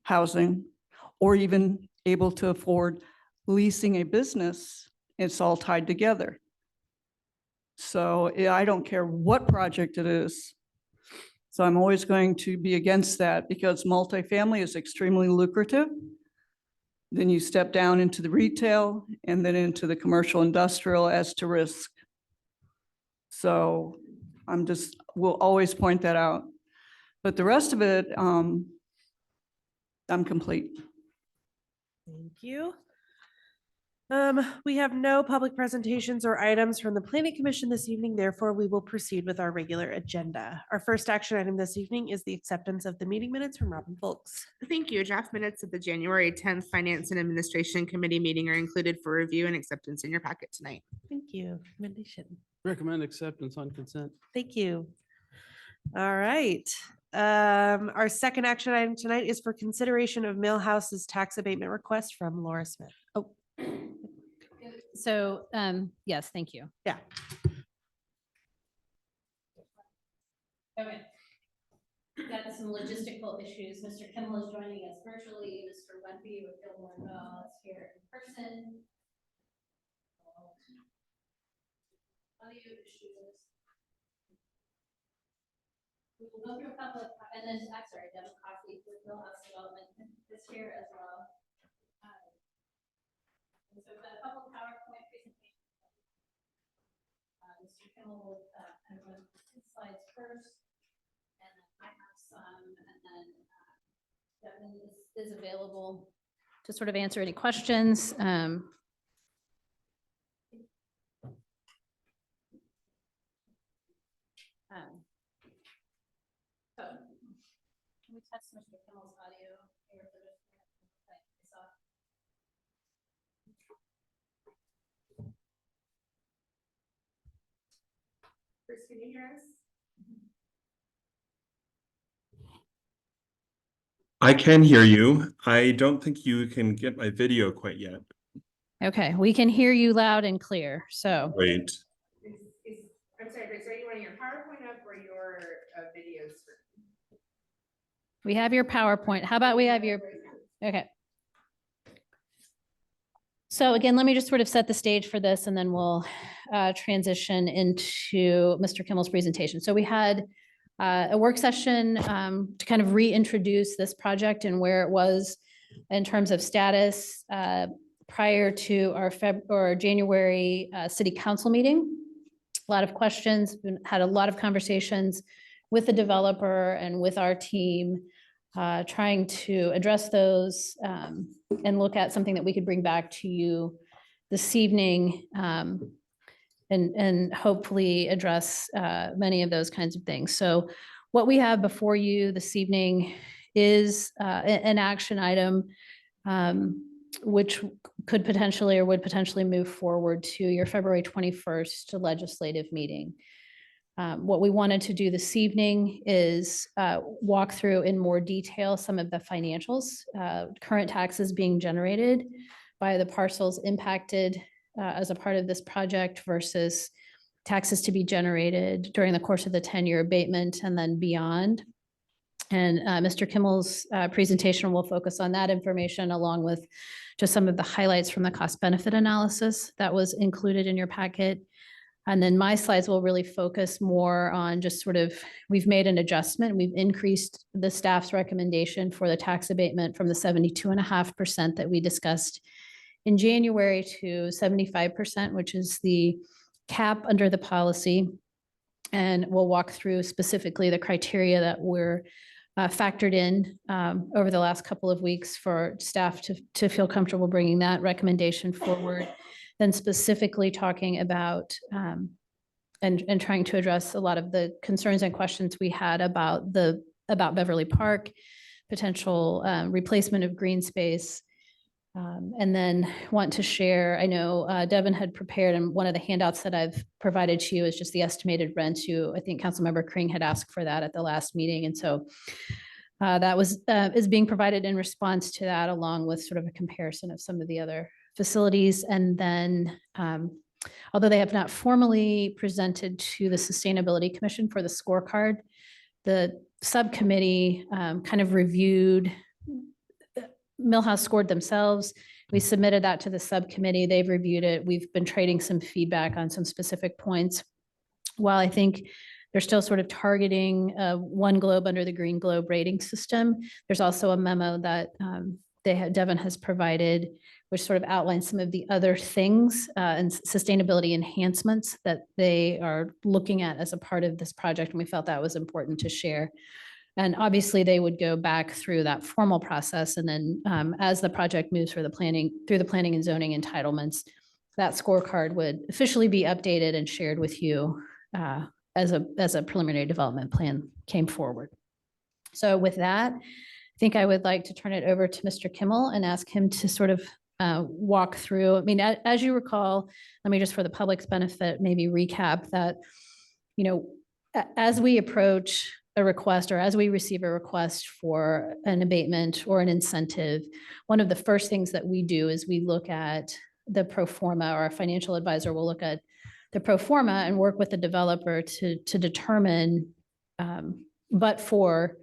housing or even able to afford leasing a business. It's all tied together. So I don't care what project it is. So I'm always going to be against that because multifamily is extremely lucrative. Then you step down into the retail and then into the commercial industrial as to risk. So we'll always point that out. But the rest of it, I'm complete. Thank you. We have no public presentations or items from the Planning Commission this evening. Therefore, we will proceed with our regular agenda. Our first action item this evening is the acceptance of the meeting minutes from Robin Folks. Thank you. Draft minutes of the January 10th Finance and Administration Committee meeting are included for review and acceptance in your packet tonight. Thank you. Recommendation. Recommend acceptance on consent. Thank you. All right. Our second action item tonight is for consideration of Millhouse's tax abatement request from Laura Smith. Oh, So, yes, thank you. yeah. Okay. Got some logistical issues. Mr. Kimmel is joining us virtually. Mr. Wenby with Gilmore is here in person. Audio issues. We will go through a couple of, and then, I'm sorry, Devin Coffey with Millhouse Development is here as well. And so we've got a couple of PowerPoint presentations. Mr. Kimmel will kind of run his slides first. And then I have some, and then Devin is available to sort of answer any questions. So, can we test Mr. Kimmel's audio here for just a minute? Okay, it's off. Bruce, can you hear us? I can hear you. I don't think you can get my video quite yet. Okay, we can hear you loud and clear, so. Wait. I'm sorry, Grace, are you running your PowerPoint up or your video screen? We have your PowerPoint. How about we have your, okay. So again, let me just sort of set the stage for this and then we'll transition into Mr. Kimmel's presentation. So we had a work session to kind of reintroduce this project and where it was in terms of status prior to our January city council meeting. A lot of questions, had a lot of conversations with the developer and with our team, trying to address those and look at something that we could bring back to you this evening and hopefully address many of those kinds of things. So what we have before you this evening is an action item which could potentially or would potentially move forward to your February 21st legislative meeting. What we wanted to do this evening is walk through in more detail some of the financials, current taxes being generated by the parcels impacted as a part of this project versus taxes to be generated during the course of the 10-year abatement and then beyond. And Mr. Kimmel's presentation will focus on that information along with just some of the highlights from the cost benefit analysis that was included in your packet. And then my slides will really focus more on just sort of, we've made an adjustment. We've increased the staff's recommendation for the tax abatement from the 72.5% that we discussed in January to 75%, which is the cap under the policy. And we'll walk through specifically the criteria that were factored in over the last couple of weeks for staff to feel comfortable bringing that recommendation forward. Then specifically talking about and trying to address a lot of the concerns and questions we had about Beverly Park, potential replacement of green space. And then want to share, I know Devin had prepared, and one of the handouts that I've provided to you is just the estimated rent. I think Councilmember Kring had asked for that at the last meeting. And so that is being provided in response to that, along with sort of a comparison of some of the other facilities. And then although they have not formally presented to the Sustainability Commission for the scorecard, the subcommittee kind of reviewed. Millhouse scored themselves. We submitted that to the subcommittee. They've reviewed it. We've been trading some feedback on some specific points. While I think they're still sort of targeting one globe under the green globe rating system, there's also a memo that Devin has provided, which sort of outlines some of the other things and sustainability enhancements that they are looking at as a part of this project. And we felt that was important to share. And obviously they would go back through that formal process. And then as the project moves through the planning and zoning entitlements, that scorecard would officially be updated and shared with you as a preliminary development plan came forward. So with that, I think I would like to turn it over to Mr. Kimmel and ask him to sort of walk through. I mean, as you recall, let me just for the public's benefit, maybe recap that, as we approach a request or as we receive a request for an abatement or an incentive, one of the first things that we do is we look at the pro forma, or our financial advisor will look at the pro forma and work with the developer to determine, but for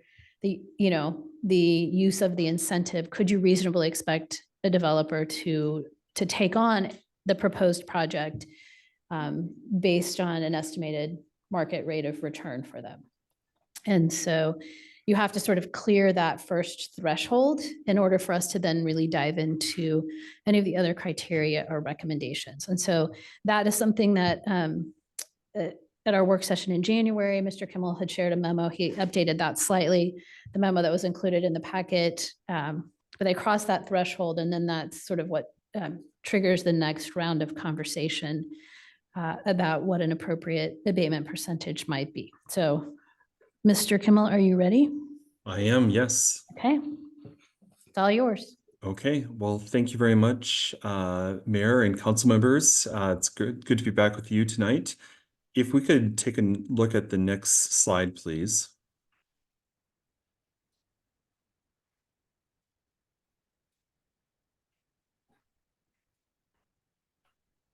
the use of the incentive, could you reasonably expect a developer to take on the proposed project based on an estimated market rate of return for them? And so you have to sort of clear that first threshold in order for us to then really dive into any of the other criteria or recommendations. And so that is something that at our work session in January, Mr. Kimmel had shared a memo. He updated that slightly, the memo that was included in the packet, but they crossed that threshold. And then that's sort of what triggers the next round of conversation about what an appropriate abatement percentage might be. So Mr. Kimmel, are you ready? I am, yes. Okay, it's all yours. Okay, well, thank you very much, Mayor and council members. It's good to be back with you tonight. If we could take a look at the next slide, please.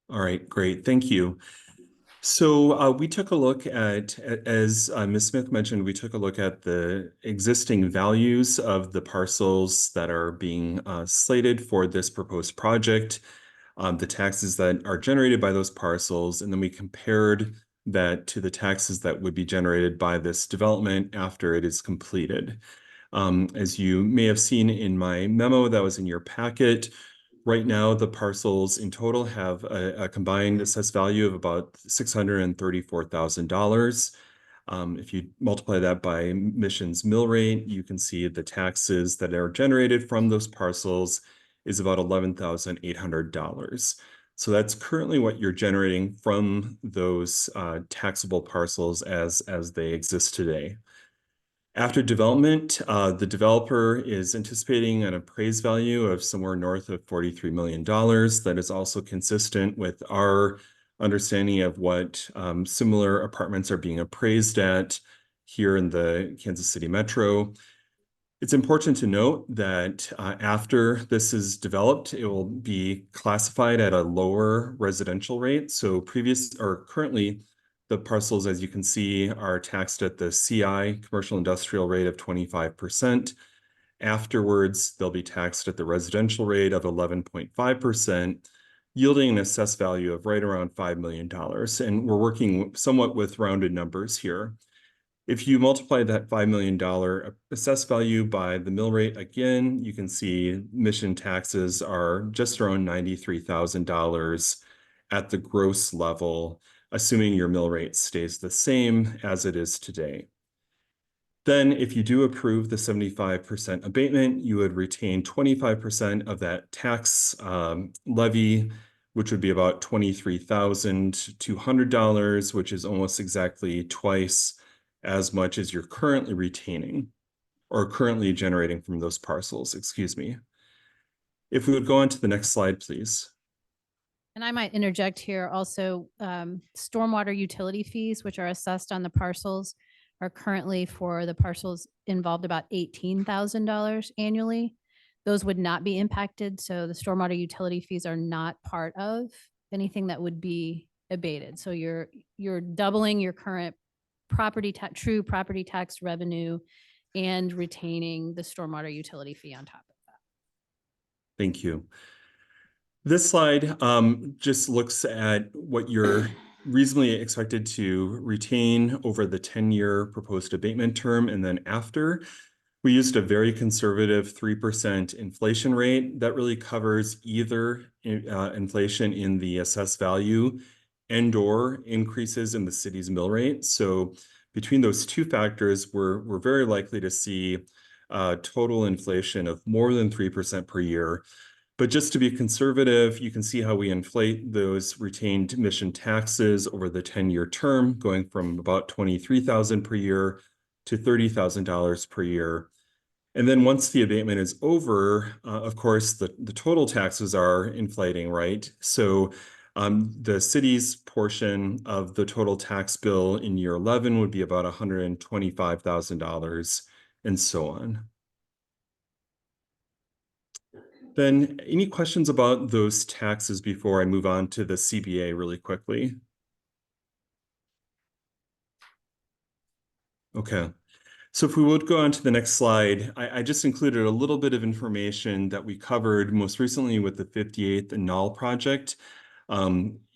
All right, great, thank you. So we took a look at, as Ms. Smith mentioned, we took a look at the existing values of the parcels that are being slated for this proposed project, the taxes that are generated by those parcels, and then we compared that to the taxes that would be generated by this development after it is completed. As you may have seen in my memo that was in your packet, right now, the parcels in total have a combined assessed value of about $634,000. If you multiply that by Mission's mill rate, you can see the taxes that are generated from those parcels is about $11,800. So that's currently what you're generating from those taxable parcels as they exist today. After development, the developer is anticipating an appraised value of somewhere north of $43 million. That is also consistent with our understanding of what similar apartments are being appraised at here in the Kansas City Metro. It's important to note that after this is developed, it will be classified at a lower residential rate. So currently, the parcels, as you can see, are taxed at the CI, commercial industrial rate of 25%. Afterwards, they'll be taxed at the residential rate of 11.5%, yielding an assessed value of right around $5 million. And we're working somewhat with rounded numbers here. If you multiply that $5 million assessed value by the mill rate, again, you can see Mission taxes are just around $93,000 at the gross level assuming your mill rate stays the same as it is today. Then if you do approve the 75% abatement, you would retain 25% of that tax levy, which would be about $23,200, which is almost exactly twice as much as you're currently retaining or currently generating from those parcels, excuse me. If we would go on to the next slide, please. And I might interject here also, stormwater utility fees, which are assessed on the parcels, are currently for the parcels involved about $18,000 annually. Those would not be impacted. So the stormwater utility fees are not part of anything that would be abated. So you're doubling your current true property tax revenue and retaining the stormwater utility fee on top of that. Thank you. This slide just looks at what you're reasonably expected to retain over the 10-year proposed abatement term and then after. We used a very conservative 3% inflation rate that really covers either inflation in the assessed value and/or increases in the city's mill rate. So between those two factors, we're very likely to see total inflation of more than 3% per year. But just to be conservative, you can see how we inflate those retained mission taxes over the 10-year term, going from about $23,000 per year to $30,000 per year. And then once the abatement is over, of course, the total taxes are inflating, right? So the city's portion of the total tax bill in year 11 would be about $125,000 and so on. Then any questions about those taxes before I move on to the CBA really quickly? Okay. So if we would go on to the next slide, I just included a little bit of information that we covered most recently with the 58th and Null project.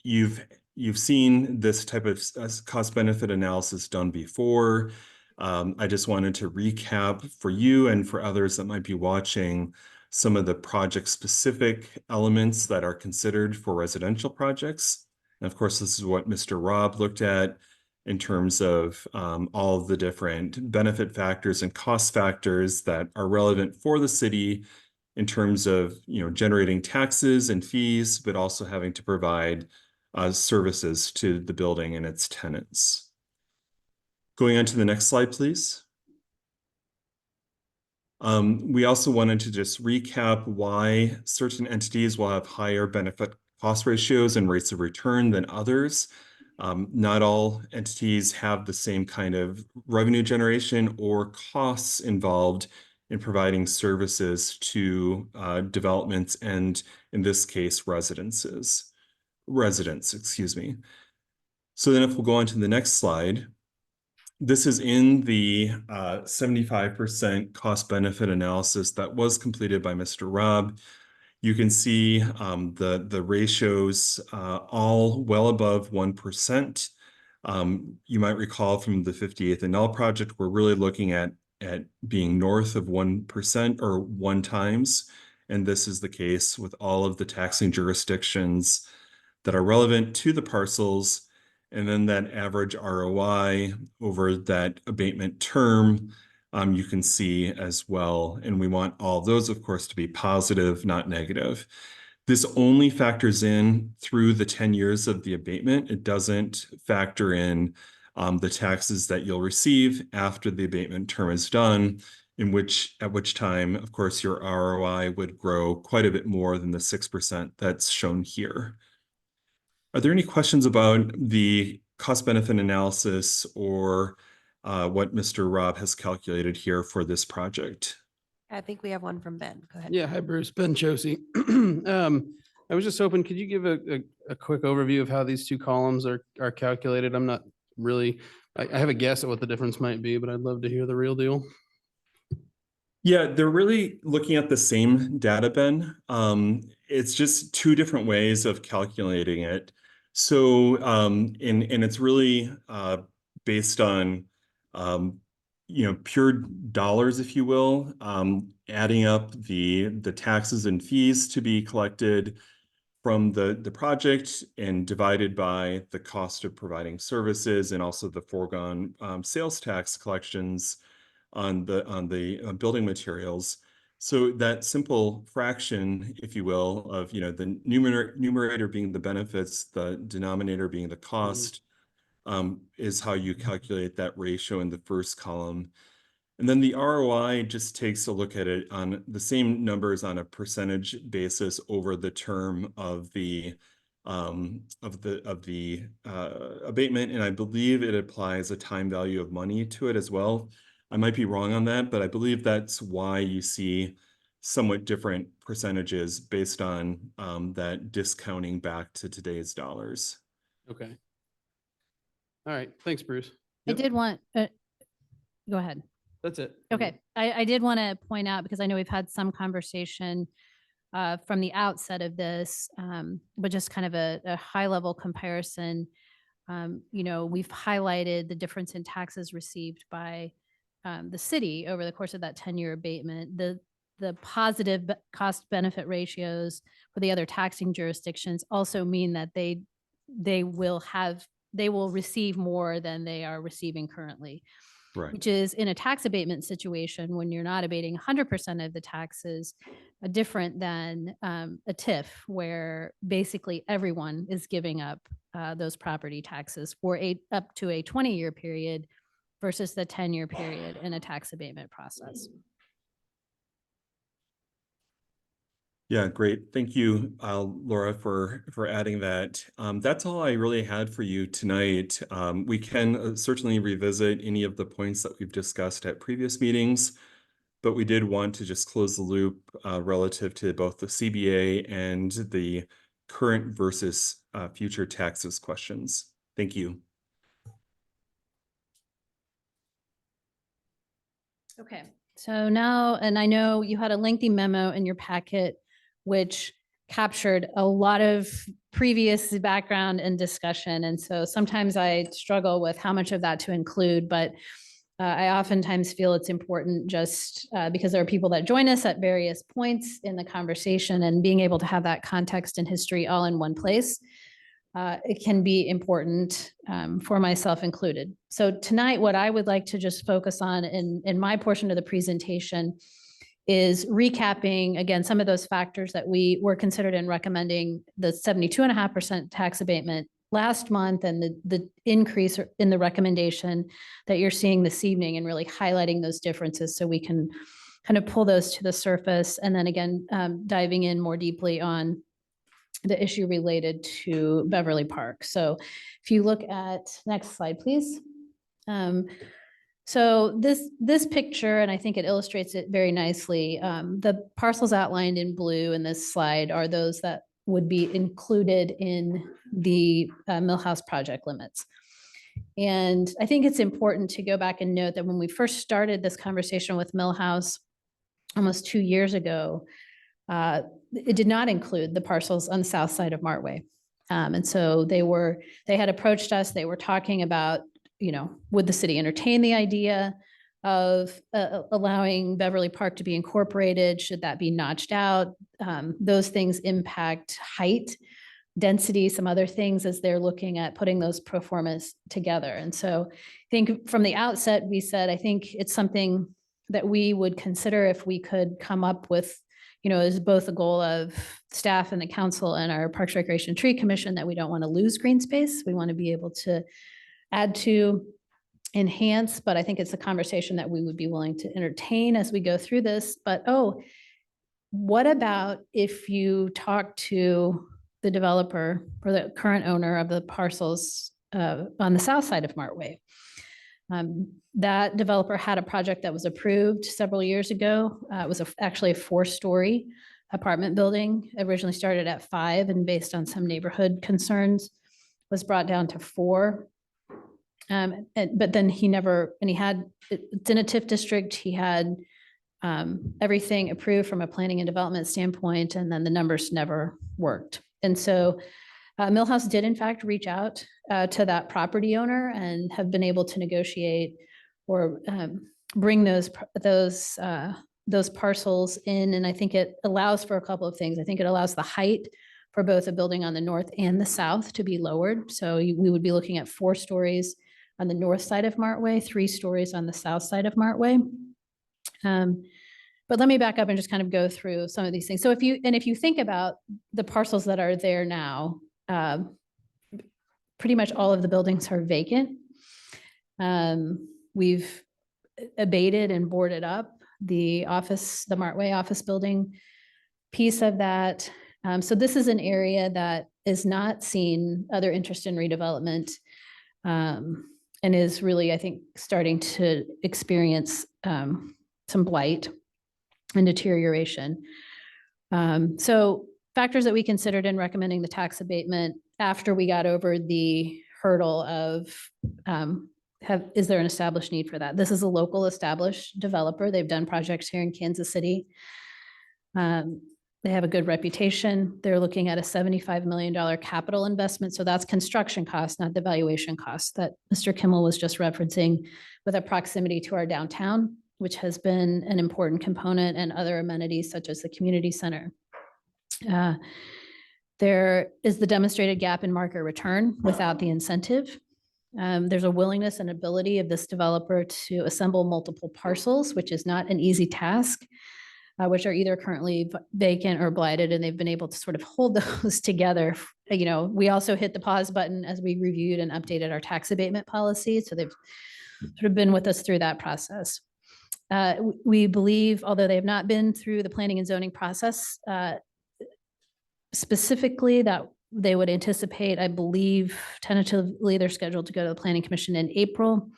You've seen this type of cost-benefit analysis done before. I just wanted to recap for you and for others that might be watching some of the project-specific elements that are considered for residential projects. And of course, this is what Mr. Robb looked at in terms of all of the different benefit factors and cost factors that are relevant for the city in terms of generating taxes and fees, but also having to provide services to the building and its tenants. Going on to the next slide, please. We also wanted to just recap why certain entities will have higher benefit cost ratios and rates of return than others. Not all entities have the same kind of revenue generation or costs involved in providing services to developments and, in this case, residents, excuse me. So then if we'll go on to the next slide, this is in the 75% cost benefit analysis that was completed by Mr. Robb. You can see the ratios all well above 1%. You might recall from the 58th and Null project, we're really looking at being north of 1% or 1 times. And this is the case with all of the taxing jurisdictions that are relevant to the parcels. And then that average ROI over that abatement term, you can see as well. And we want all of those, of course, to be positive, not negative. This only factors in through the 10 years of the abatement. It doesn't factor in the taxes that you'll receive after the abatement term is done, at which time, of course, your ROI would grow quite a bit more than the 6% that's shown here. Are there any questions about the cost-benefit analysis or what Mr. Robb has calculated here for this project? I think we have one from Ben. Go ahead. Yeah, hi Bruce, Ben Chociej. I was just hoping, could you give a quick overview of how these two columns are calculated? I'm not really, I have a guess at what the difference might be, but I'd love to hear the real deal. Yeah, they're really looking at the same data, Ben. It's just two different ways of calculating it. So, and it's really based on, pure dollars, if you will, adding up the taxes and fees to be collected from the project and divided by the cost of providing services and also the foregone sales tax collections on the building materials. So that simple fraction, if you will, of the numerator being the benefits, the denominator being the cost, is how you calculate that ratio in the first column. And then the ROI just takes a look at it on the same numbers on a percentage basis over the term of the abatement, and I believe it applies a time value of money to it as well. I might be wrong on that, but I believe that's why you see somewhat different percentages based on that discounting back to today's dollars. Okay. All right. Thanks, Bruce. I Yep, did want, go ahead. That's it. Okay, I did want to point out, because I know we've had some conversation from the outset of this, but just kind of a high level comparison. We've highlighted the difference in taxes received by the city over the course of that 10-year abatement. The positive cost benefit ratios for the other taxing jurisdictions also mean that they will receive more than they are receiving currently. Right. Which is in a tax abatement situation when you're not abating 100% of the taxes, different than a TIF where basically everyone is giving up those property taxes for up to a 20-year period versus the 10-year period in a tax abatement process. Yeah, great. Thank you, Laura, for adding that. That's all I really had for you tonight. We can certainly revisit any of the points that we've discussed at previous meetings, but we did want to just close the loop relative to both the CBA and the current versus future taxes questions. Thank you. Okay, so now, and I know you had a lengthy memo in your packet which captured a lot of previous background and discussion. And so sometimes I struggle with how much of that to include, but I oftentimes feel it's important just because there are people that join us at various points in the conversation, and being able to have that context and history all in one place, it can be important for myself included. So tonight, what I would like to just focus on in my portion of the presentation is recapping, again, some of those factors that we were considered in recommending the 72.5% tax abatement last month, and the increase in the recommendation that you're seeing this evening, and really highlighting those differences so we can kind of pull those to the surface. And then again, diving in more deeply on the issue related to Beverly Park. So if you look at, next slide, please. So this picture, and I think it illustrates it very nicely, the parcels outlined in blue in this slide are those that would be included in the Millhouse project limits. And I think it's important to go back and note that when we first started this conversation with Millhouse almost 2 years ago, it did not include the parcels on the south side of Martway. And so they had approached us, they were talking about, would the city entertain the idea of allowing Beverly Park to be incorporated? Should that be notched out? Those things impact height, density, some other things as they're looking at putting those pro formas together. And so I think from the outset, we said, I think it's something that we would consider if we could come up with, as both a goal of staff and the council and our Parks Recreation Tree Commission, that we don't want to lose green space. We want to be able to add to, enhance, but I think it's a conversation that we would be willing to entertain as we go through this. But, what about if you talk to the developer or the current owner of the parcels on the south side of Martway? That developer had a project that was approved several years ago. It was actually a 4-story apartment building, originally started at 5, and based on some neighborhood concerns, was brought down to 4. But then it's in a TIF district. He had everything approved from a planning and development standpoint, and then the numbers never worked. And so Millhouse did in fact reach out to that property owner and have been able to negotiate or bring those parcels in. And I think it allows for a couple of things. I think it allows the height for both a building on the north and the south to be lowered. So we would be looking at 4 stories on the north side of Martway, 3 stories on the south side of Martway. But let me back up and just kind of go through some of these things. So if you think about the parcels that are there now, pretty much all of the buildings are vacant. We've abated and boarded up the Martway office building piece of that. So this is an area that is not seeing other interest in redevelopment, and is really, I think, starting to experience some blight and deterioration. So factors that we considered in recommending the tax abatement after we got over the hurdle of is there an established need for that? This is a local established developer. They've done projects here in Kansas City. They have a good reputation. They're looking at a $75 million capital investment. So that's construction costs, not the valuation costs that Mr. Kimmel was just referencing, with a proximity to our downtown, which has been an important component, and other amenities such as the community center. There is the demonstrated gap in market return without the incentive. There's a willingness and ability of this developer to assemble multiple parcels, which is not an easy task, which are either currently vacant or blighted, and they've been able to sort of hold those together. We also hit the pause button as we reviewed and updated our tax abatement policy. So they've sort of been with us through that process. We believe, although they have not been through the planning and zoning process, specifically, that they would anticipate, I believe, tentatively, they're scheduled to go to the Planning Commission in April.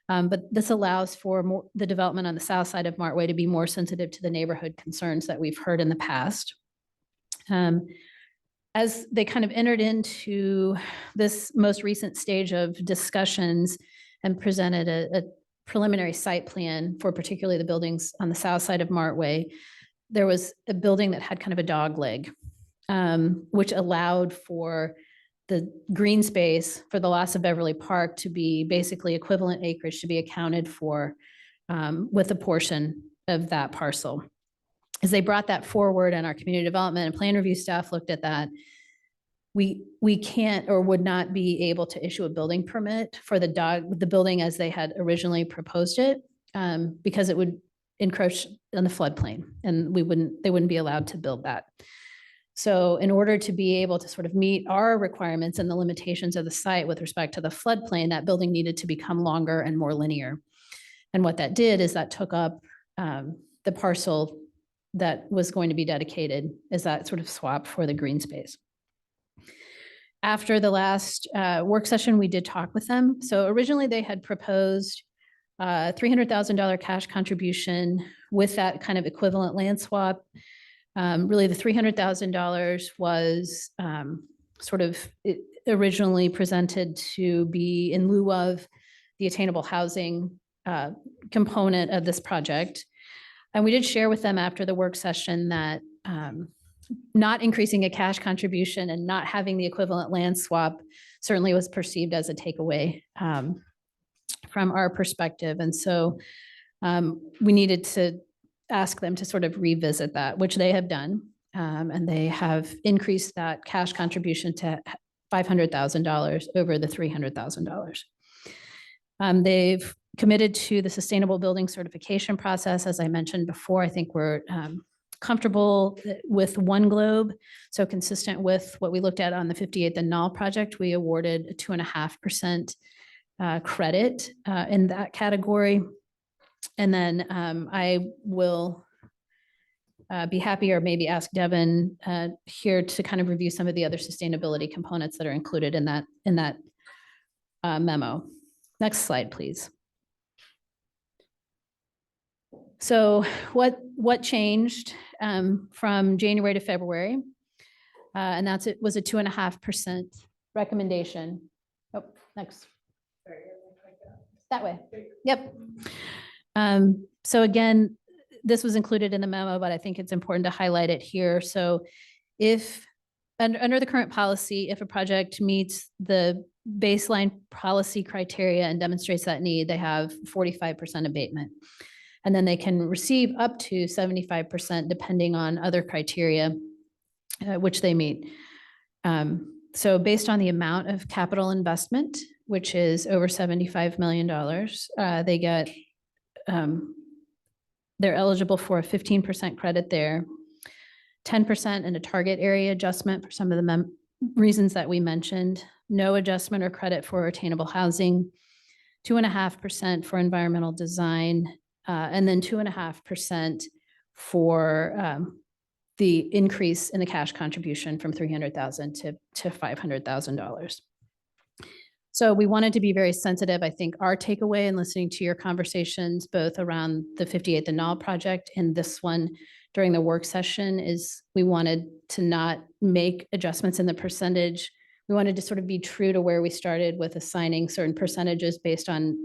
But this allows for the development on the south side of Martway to be more sensitive to the neighborhood concerns that we've heard in the past. As they kind of entered into this most recent stage of discussions and presented a preliminary site plan for particularly the buildings on the south side of Martway, there was a building that had kind of a dog leg, which allowed for the green space for the loss of Beverly Park to be basically equivalent acreage to be accounted for with a portion of that parcel. As they brought that forward, and our community development and plan review staff looked at that, we can't or would not be able to issue a building permit for the building as they had originally proposed it, because it would encroach on the floodplain, and they wouldn't be allowed to build that. So in order to be able to sort of meet our requirements and the limitations of the site with respect to the floodplain, that building needed to become longer and more linear. And what that did is that took up the parcel that was going to be dedicated as that sort of swap for the green space. After the last work session, we did talk with them. So originally they had proposed $300,000 cash contribution with that kind of equivalent land swap. Really, the $300,000 was sort of originally presented to be in lieu of the attainable housing component of this project. And we did share with them after the work session that not increasing a cash contribution and not having the equivalent land swap certainly was perceived as a takeaway from our perspective. And so we needed to ask them to sort of revisit that, which they have done. And they have increased that cash contribution to $500,000 over the $300,000. They've committed to the sustainable building certification process. As I mentioned before, I think we're comfortable with One Globe. So consistent with what we looked at on the 58th and Knoll project, we awarded a 2.5% credit in that category. And then I will be happy, or maybe ask Devin here to kind of review some of the other sustainability components that are included in that memo. Next slide, please. So what changed from January to February? And it was a 2.5% recommendation. Oh, next. That way. Yep. So again, this was included in the memo, but I think it's important to highlight it here. So if under the current policy, if a project meets the baseline policy criteria and demonstrates that need, they have 45% abatement. And then they can receive up to 75% depending on other criteria which they meet. So based on the amount of capital investment, which is over $75 million, they get, they're eligible for a 15% credit there, 10% in a target area adjustment for some of the reasons that we mentioned, no adjustment or credit for attainable housing, 2.5% for environmental design, and then 2.5% for the increase in the cash contribution from $300,000 to $500,000. So we wanted to be very sensitive. I think our takeaway in listening to your conversations, both around the 58th and Knoll project and this one during the work session, is we wanted to not make adjustments in the percentage. We wanted to sort of be true to where we started with assigning certain percentages based on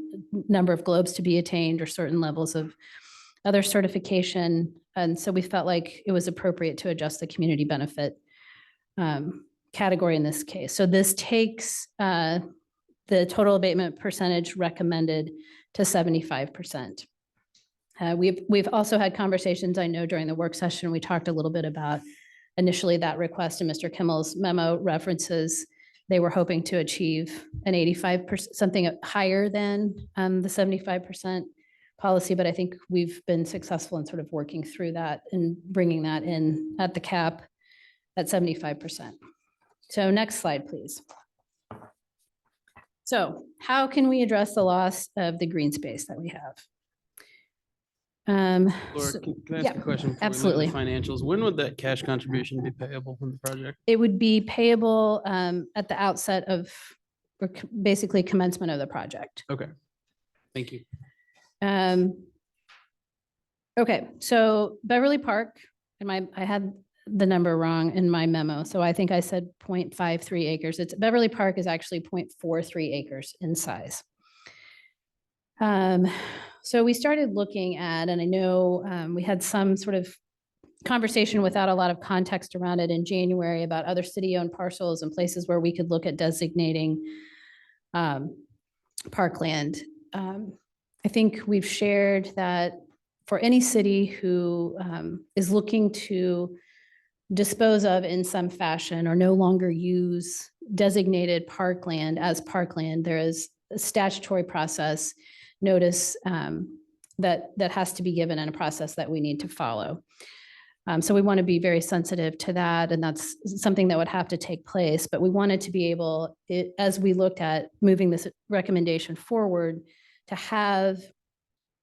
number of globes to be attained or certain levels of other certification. And so we felt like it was appropriate to adjust the community benefit category in this case. So this takes the total abatement percentage recommended to 75%. We've also had conversations, I know during the work session, we talked a little bit about initially that request in Mr. Kimmel's memo references. They were hoping to achieve an 85%, something higher than the 75% policy, but I think we've been successful in sort of working through that and bringing that in at the cap at 75%. So next slide, please. So how can we address the loss of the green space that we have? Laura, So- can I yeah, ask a question? before we move to absolutely. Financials. When would that cash contribution be payable from the project? It would be payable at the outset of, or basically commencement of the project. Okay. Thank you. Okay, so Beverly Park, and I had the number wrong in my memo, so I think I said 0.53 acres. It's Beverly Park is actually 0.43 acres in size. So we started looking at, and I know we had some sort of conversation without a lot of context around it in January about other city-owned parcels and places where we could look at designating parkland. I think we've shared that for any city who is looking to dispose of in some fashion or no longer use designated parkland as parkland, there is a statutory process notice that has to be given in a process that we need to follow. So we want to be very sensitive to that, and that's something that would have to take place. But we wanted to be able, as we looked at moving this recommendation forward, to have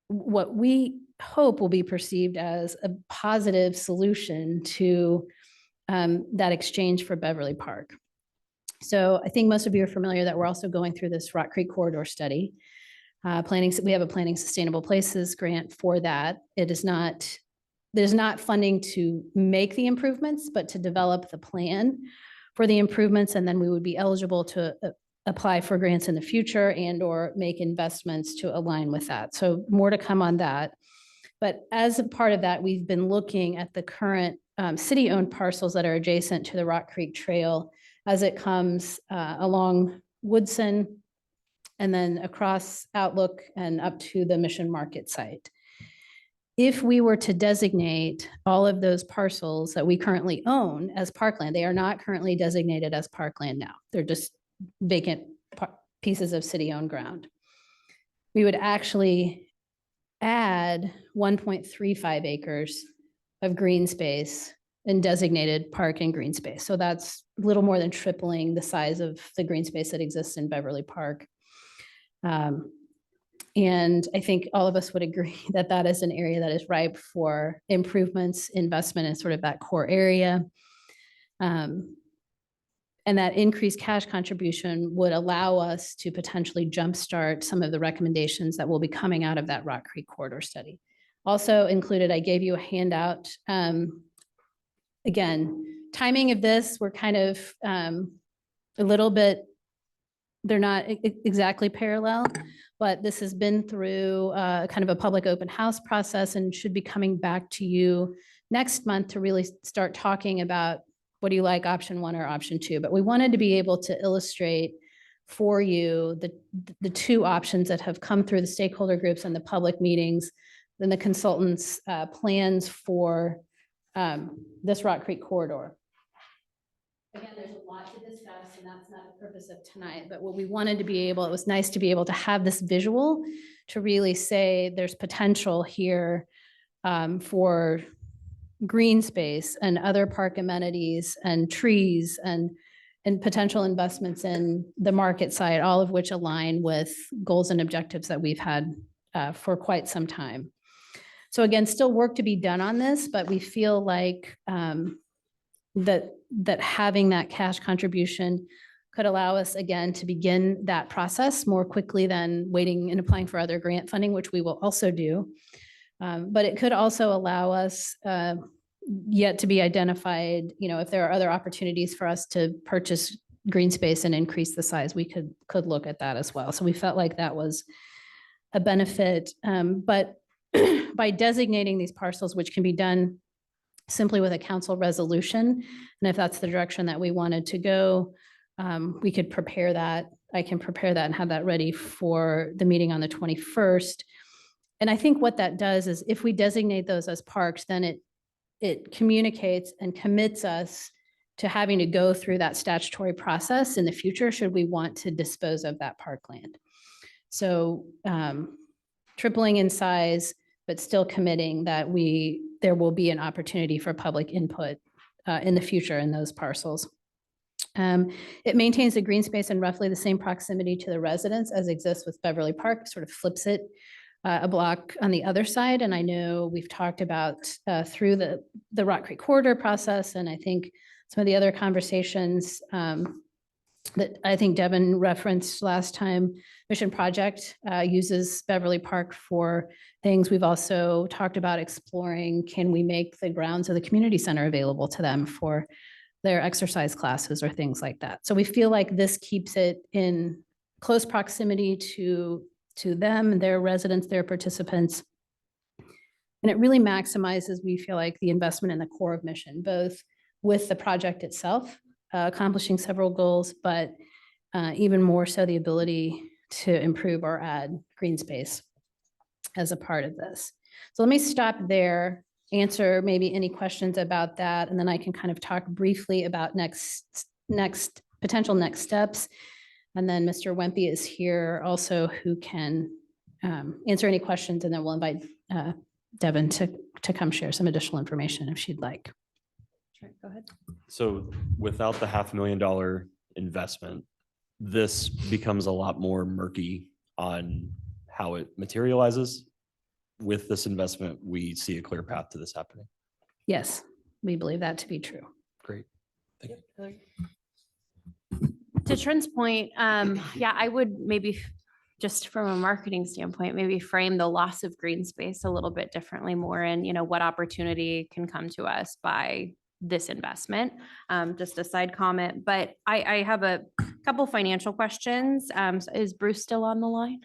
what we hope will be perceived as a positive solution to that exchange for Beverly Park. So I think most of you are familiar that we're also going through this Rock Creek Corridor study. We have a Planning Sustainable Places grant for that. There's not funding to make the improvements, but to develop the plan for the improvements, and then we would be eligible to apply for grants in the future and or make investments to align with that. So more to come on that. But as a part of that, we've been looking at the current city-owned parcels that are adjacent to the Rock Creek Trail as it comes along Woodson and then across Outlook and up to the Mission Market site. If we were to designate all of those parcels that we currently own as parkland, they are not currently designated as parkland now. They're just vacant pieces of city-owned ground. We would actually add 1.35 acres of green space and designated park and green space. So that's a little more than tripling the size of the green space that exists in Beverly Park. And I think all of us would agree that that is an area that is ripe for improvements, investment in sort of that core area. And that increased cash contribution would allow us to potentially jumpstart some of the recommendations that will be coming out of that Rock Creek Corridor study. Also included, I gave you a handout. Again, timing of this, we're kind of a little bit, they're not exactly parallel, but this has been through kind of a public open house process and should be coming back to you next month to really start talking about what do you like, option one or option two. But we wanted to be able to illustrate for you the two options that have come through the stakeholder groups and the public meetings, then the consultants' plans for this Rock Creek Corridor. again, there's a lot to discuss, and that's not the purpose of tonight, but what we wanted to be able, it was nice to be able to have this visual to really say there's potential here for green space and other park amenities and trees and potential investments in the market side, all of which align with goals and objectives that we've had for quite some time. So again, still work to be done on this, but we feel like that having that cash contribution could allow us again to begin that process more quickly than waiting and applying for other grant funding, which we will also do. But it could also allow us yet to be identified, if there are other opportunities for us to purchase green space and increase the size, we could look at that as well. So we felt like that was a benefit. But by designating these parcels, which can be done simply with a council resolution, and if that's the direction that we wanted to go, we could prepare that. I can prepare that and have that ready for the meeting on the 21st. And I think what that does is if we designate those as parks, then it communicates and commits us to having to go through that statutory process in the future, should we want to dispose of that parkland. So tripling in size, but still committing that there will be an opportunity for public input in the future in those parcels. It maintains the green space in roughly the same proximity to the residents as exists with Beverly Park, sort of flips it a block on the other side. And I know we've talked about through the Rock Creek Corridor process, and I think some of the other conversations that I think Devin referenced last time, Mission Project uses Beverly Park for things. We've also talked about exploring, can we make the grounds of the community center available to them for their exercise classes or things like that. So we feel like this keeps it in close proximity to them, their residents, their participants. And it really maximizes, we feel like, the investment in the core of mission, both with the project itself, accomplishing several goals, but even more so the ability to improve or add green space as a part of this. So let me stop there, answer maybe any questions about that, and then I can kind of talk briefly about potential next steps. And then Mr. Wempe is here also, who can answer any questions, and then we'll invite Devin to come share some additional information if she'd like. Sure, go ahead. So without the $500,000 investment, this becomes a lot more murky on how it materializes. With this investment, we see a clear path to this happening. Yes, we believe that to be true. Great. Thank you. To Trent's point, yeah, I would maybe just from a marketing standpoint, maybe frame the loss of green space a little bit differently, more in, what opportunity can come to us by this investment. Just a side comment, but I have a couple financial questions. Is Bruce still on the line?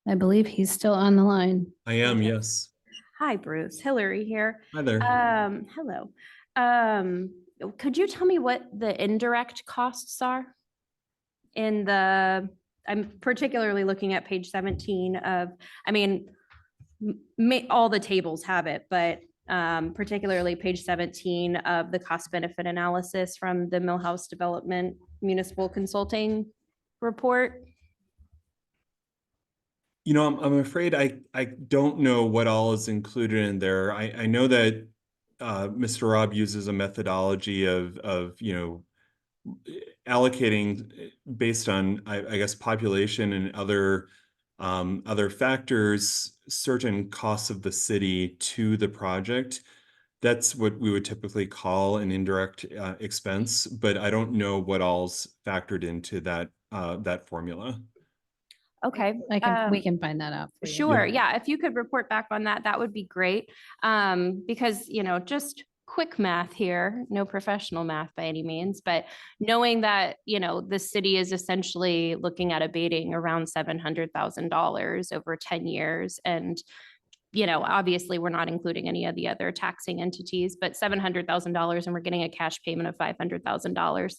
I believe he's still on the line. I am, yes. Hi, Bruce. Hillary here. Hi there. Hello. Could you tell me what the indirect costs are I'm particularly looking at page 17 of, all the tables have it, but particularly page 17 of the cost benefit analysis from the Millhouse Development Municipal Consulting Report. I'm afraid I don't know what all is included in there. I know that Mr. Robb uses a methodology of allocating based on, I guess, population and other factors, certain costs of the city to the project. That's what we would typically call an indirect expense, but I don't know what all's factored into that formula. Okay. We can find that out. For you. Sure. Yeah. If you could report back on that, that would be great. Because, just quick math here, no professional math by any means, but knowing that, the city is essentially looking at abating around $700,000 over 10 years. And, obviously we're not including any of the other taxing entities, but $700,000 and we're getting a cash payment of $500,000.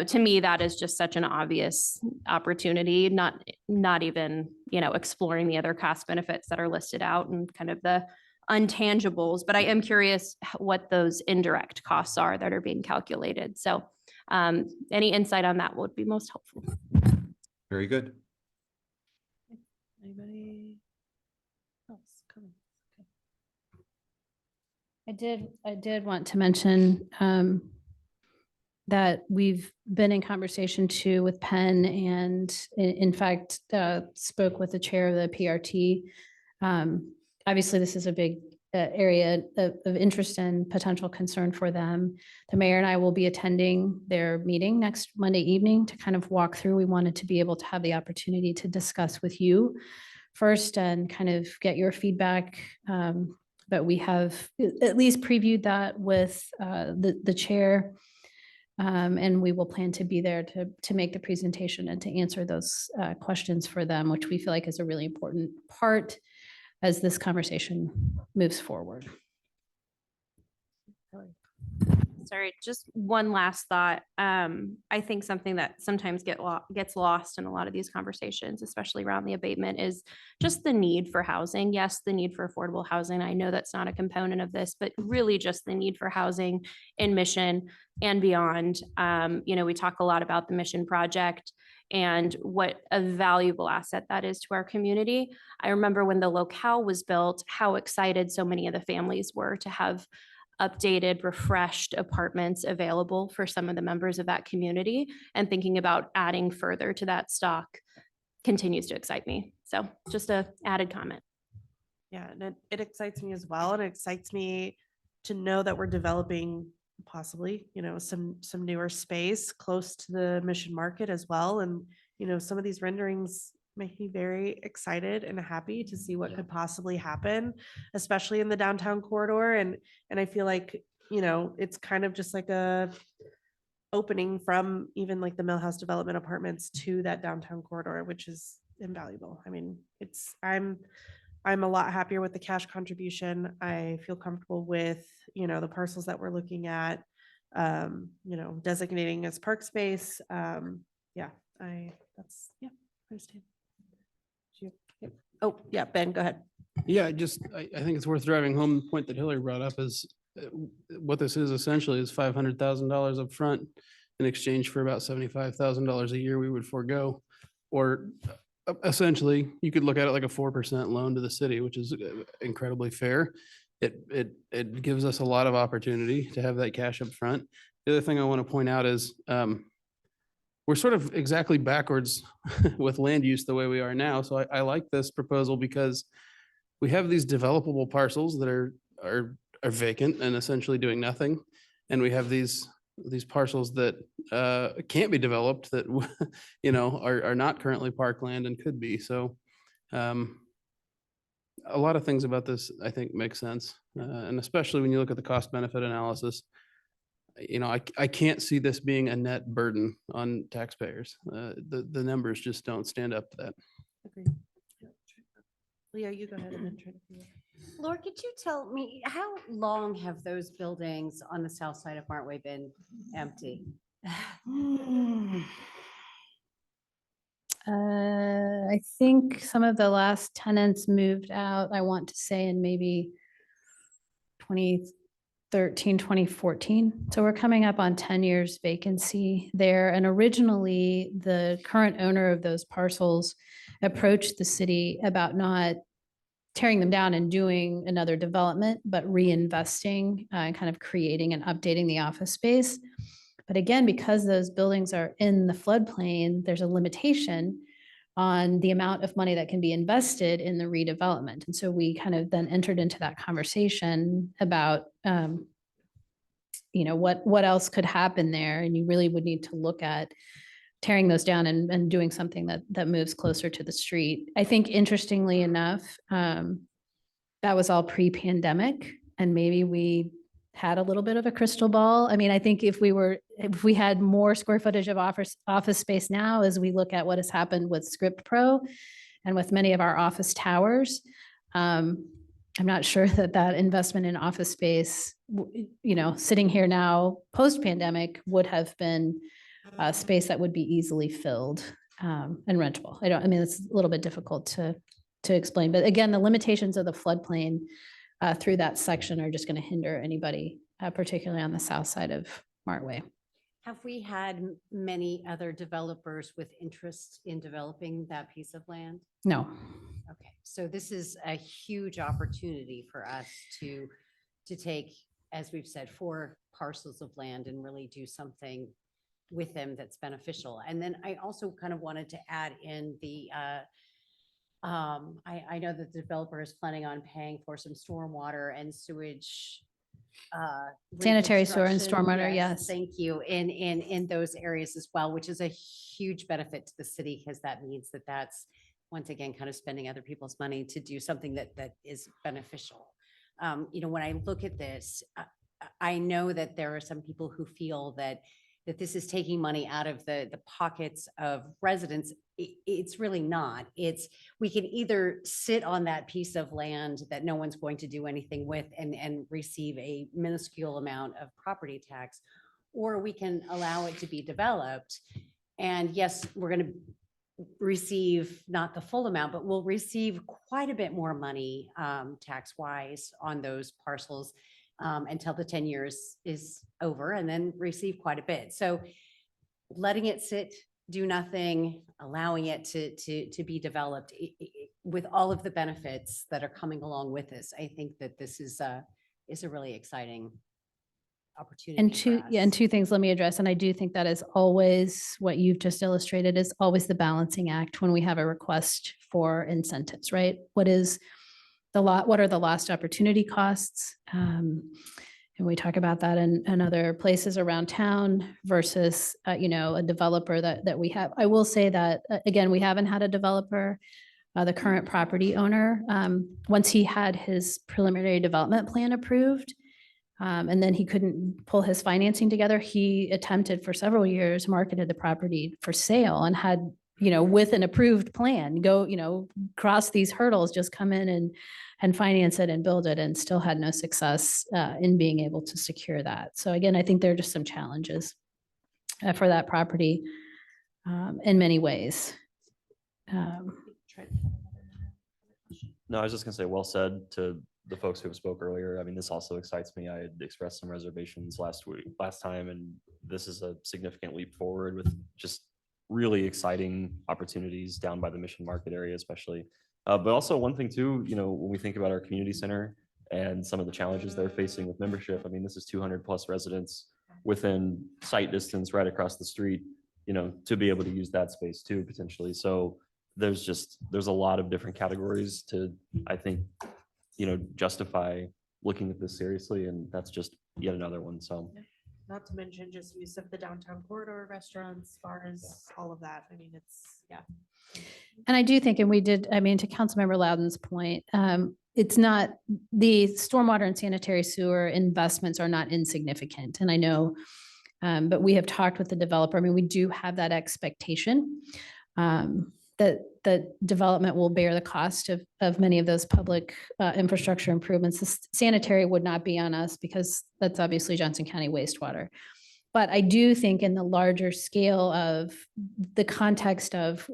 To me, that is just such an obvious opportunity, not even, exploring the other cost benefits that are listed out and kind of the untangibles, but I am curious what those indirect costs are that are being calculated. So any insight on that would be most helpful. Very good. Anybody else coming? I did want to mention that we've been in conversation too with Penn and in fact, spoke with the chair of the PRT. Obviously, this is a big area of interest and potential concern for them. The mayor and I will be attending their meeting next Monday evening to kind of walk through. We wanted to be able to have the opportunity to discuss with you first and kind of get your feedback. But we have at least previewed that with the chair. And we will plan to be there to make the presentation and to answer those questions for them, which we feel like is a really important part as this conversation moves forward. Sorry, just one last thought. I think something that sometimes gets lost in a lot of these conversations, especially around the abatement, is just the need for housing. Yes, the need for affordable housing. I know that's not a component of this, but really just the need for housing in Mission and beyond. We talk a lot about the Mission Project and what a valuable asset that is to our community. I remember when the locale was built, how excited so many of the families were to have updated, refreshed apartments available for some of the members of that community, and thinking about adding further to that stock continues to excite me. So just a added comment. Yeah, and it excites me as well. And it excites me to know that we're developing possibly, some newer space close to the Mission Market as well. And, some of these renderings make me very excited and happy to see what could possibly happen, especially in the downtown corridor. And I feel like, it's kind of just like a opening from even like the Millhouse Development Apartments to that downtown corridor, which is invaluable. I mean, I'm a lot happier with the cash contribution. I feel comfortable with, the parcels that we're looking at, designating as park space. I understand. Oh, yeah, Ben, go ahead. Yeah, I think it's worth driving home the point that Hillary brought up is what this is essentially is $500,000 up front in exchange for about $75,000 a year we would forego. Or essentially, you could look at it like a 4% loan to the city, which is incredibly fair. It gives us a lot of opportunity to have that cash up front. The other thing I want to point out is we're sort of exactly backwards with land use the way we are now. So I like this proposal because we have these developable parcels that are vacant and essentially doing nothing. And we have these parcels that can't be developed that, are not currently parkland and could be. So a lot of things about this, I think, make sense. And especially when you look at the cost benefit analysis, I can't see this being a net burden on taxpayers. The numbers just don't stand up to that. Agreed. Lea, you go ahead and then try to. Laura, could you tell me how long have those buildings on the south side of Martway been empty? I think some of the last tenants moved out, I want to say in maybe 2013, 2014. So we're coming up on 10 years vacancy there. And originally the current owner of those parcels approached the city about not tearing them down and doing another development, but reinvesting and kind of creating and updating the office space. But again, because those buildings are in the floodplain, there's a limitation on the amount of money that can be invested in the redevelopment. And so we kind of then entered into that conversation about, what else could happen there. And you really would need to look at tearing those down and doing something that moves closer to the street. I think interestingly enough, that was all pre-pandemic, and maybe we had a little bit of a crystal ball. I mean, I think if we had more square footage of office space now, as we look at what has happened with Script Pro and with many of our office towers, I'm not sure that investment in office space, sitting here now post-pandemic would have been a space that would be easily filled and rentable. It's a little bit difficult to explain, but again, the limitations of the floodplain through that section are just going to hinder anybody, particularly on the south side of Martway. Have we had many other developers with interest in developing that piece of land? No. Okay, so this is a huge opportunity for us to take, as we've said, 4 parcels of land and really do something with them that's beneficial. And then I also kind of wanted to add in the, I know that the developer is planning on paying for some stormwater and sewage. Sanitary sewer and reconstruction. stormwater, yes. Thank you. In those areas as well, which is a huge benefit to the city because that means that that's once again kind of spending other people's money to do something that is beneficial. When I look at this, I know that there are some people who feel that this is taking money out of the pockets of residents. It's really not. We can either sit on that piece of land that no one's going to do anything with and receive a minuscule amount of property tax, or we can allow it to be developed. And yes, we're going to receive not the full amount, but we'll receive quite a bit more money tax-wise on those parcels until the 10 years is over, and then receive quite a bit. So letting it sit, do nothing, allowing it to be developed with all of the benefits that are coming along with this. I think that this is a really exciting opportunity. And two things let me address. And I do think that is always what you've just illustrated is always the balancing act when we have a request for incentives, right? What are the lost opportunity costs? And we talk about that in other places around town versus, a developer that we have. I will say that, again, we haven't had a developer, the current property owner, once he had his preliminary development plan approved, and then he couldn't pull his financing together, he attempted for several years, marketed the property for sale and had, with an approved plan, go, cross these hurdles, just come in and finance it and build it, and still had no success in being able to secure that. So again, I think there are just some challenges for that property in many ways. No, I was just gonna say, well said to the folks who spoke earlier. I mean, this also excites me. I had expressed some reservations last time, and this is a significant leap forward with just really exciting opportunities down by the Mission Market area, especially. But also one thing too, when we think about our community center and some of the challenges they're facing with membership, I mean, this is 200+ residents within sight distance right across the street, to be able to use that space too, potentially. So there's a lot of different categories to, I think, justify looking at this seriously. And that's just yet another one. So. Not to mention just use of the downtown corridor, restaurants, bars, all of that. I mean, yeah. And I do think, and we did, to Councilmember Loudon's point, it's not, the stormwater and sanitary sewer investments are not insignificant. And I know, but we have talked with the developer. We do have that expectation that development will bear the cost of many of those public infrastructure improvements. The sanitary would not be on us because that's obviously Johnson County wastewater. But I do think in the larger scale of the context of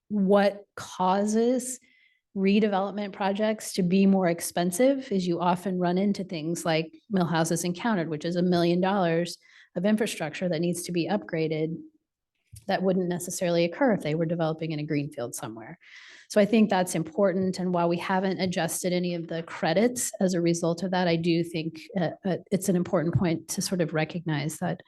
what causes redevelopment projects to be more expensive is you often run into things like Millhouse has encountered, which is $1 million of infrastructure that needs to be upgraded that wouldn't necessarily occur if they were developing in a greenfield somewhere. So I think that's important. And while we haven't adjusted any of the credits as a result of that, I do think it's an important point to sort of recognize that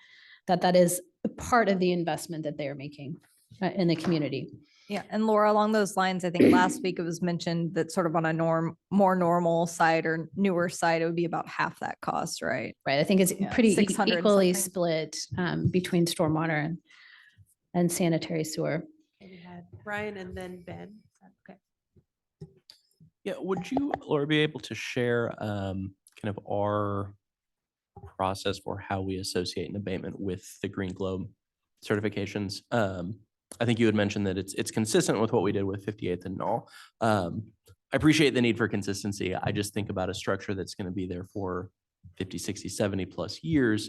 is a part of the investment that they're making in the community. Yeah, and Laura, along those lines, I think last week it was mentioned that sort of on a more normal side or newer side, it would be about half that cost, right? Right. I think it's pretty 600 equally something. split between stormwater and sanitary sewer. We had Brian and then Ben. Okay. Yeah, would you, Laura, be able to share kind of our process for how we associate an abatement with the Green Globe certifications? I think you had mentioned that it's consistent with what we did with 58th and Knoll. I appreciate the need for consistency. I just think about a structure that's going to be there for 50, 60, 70 plus years.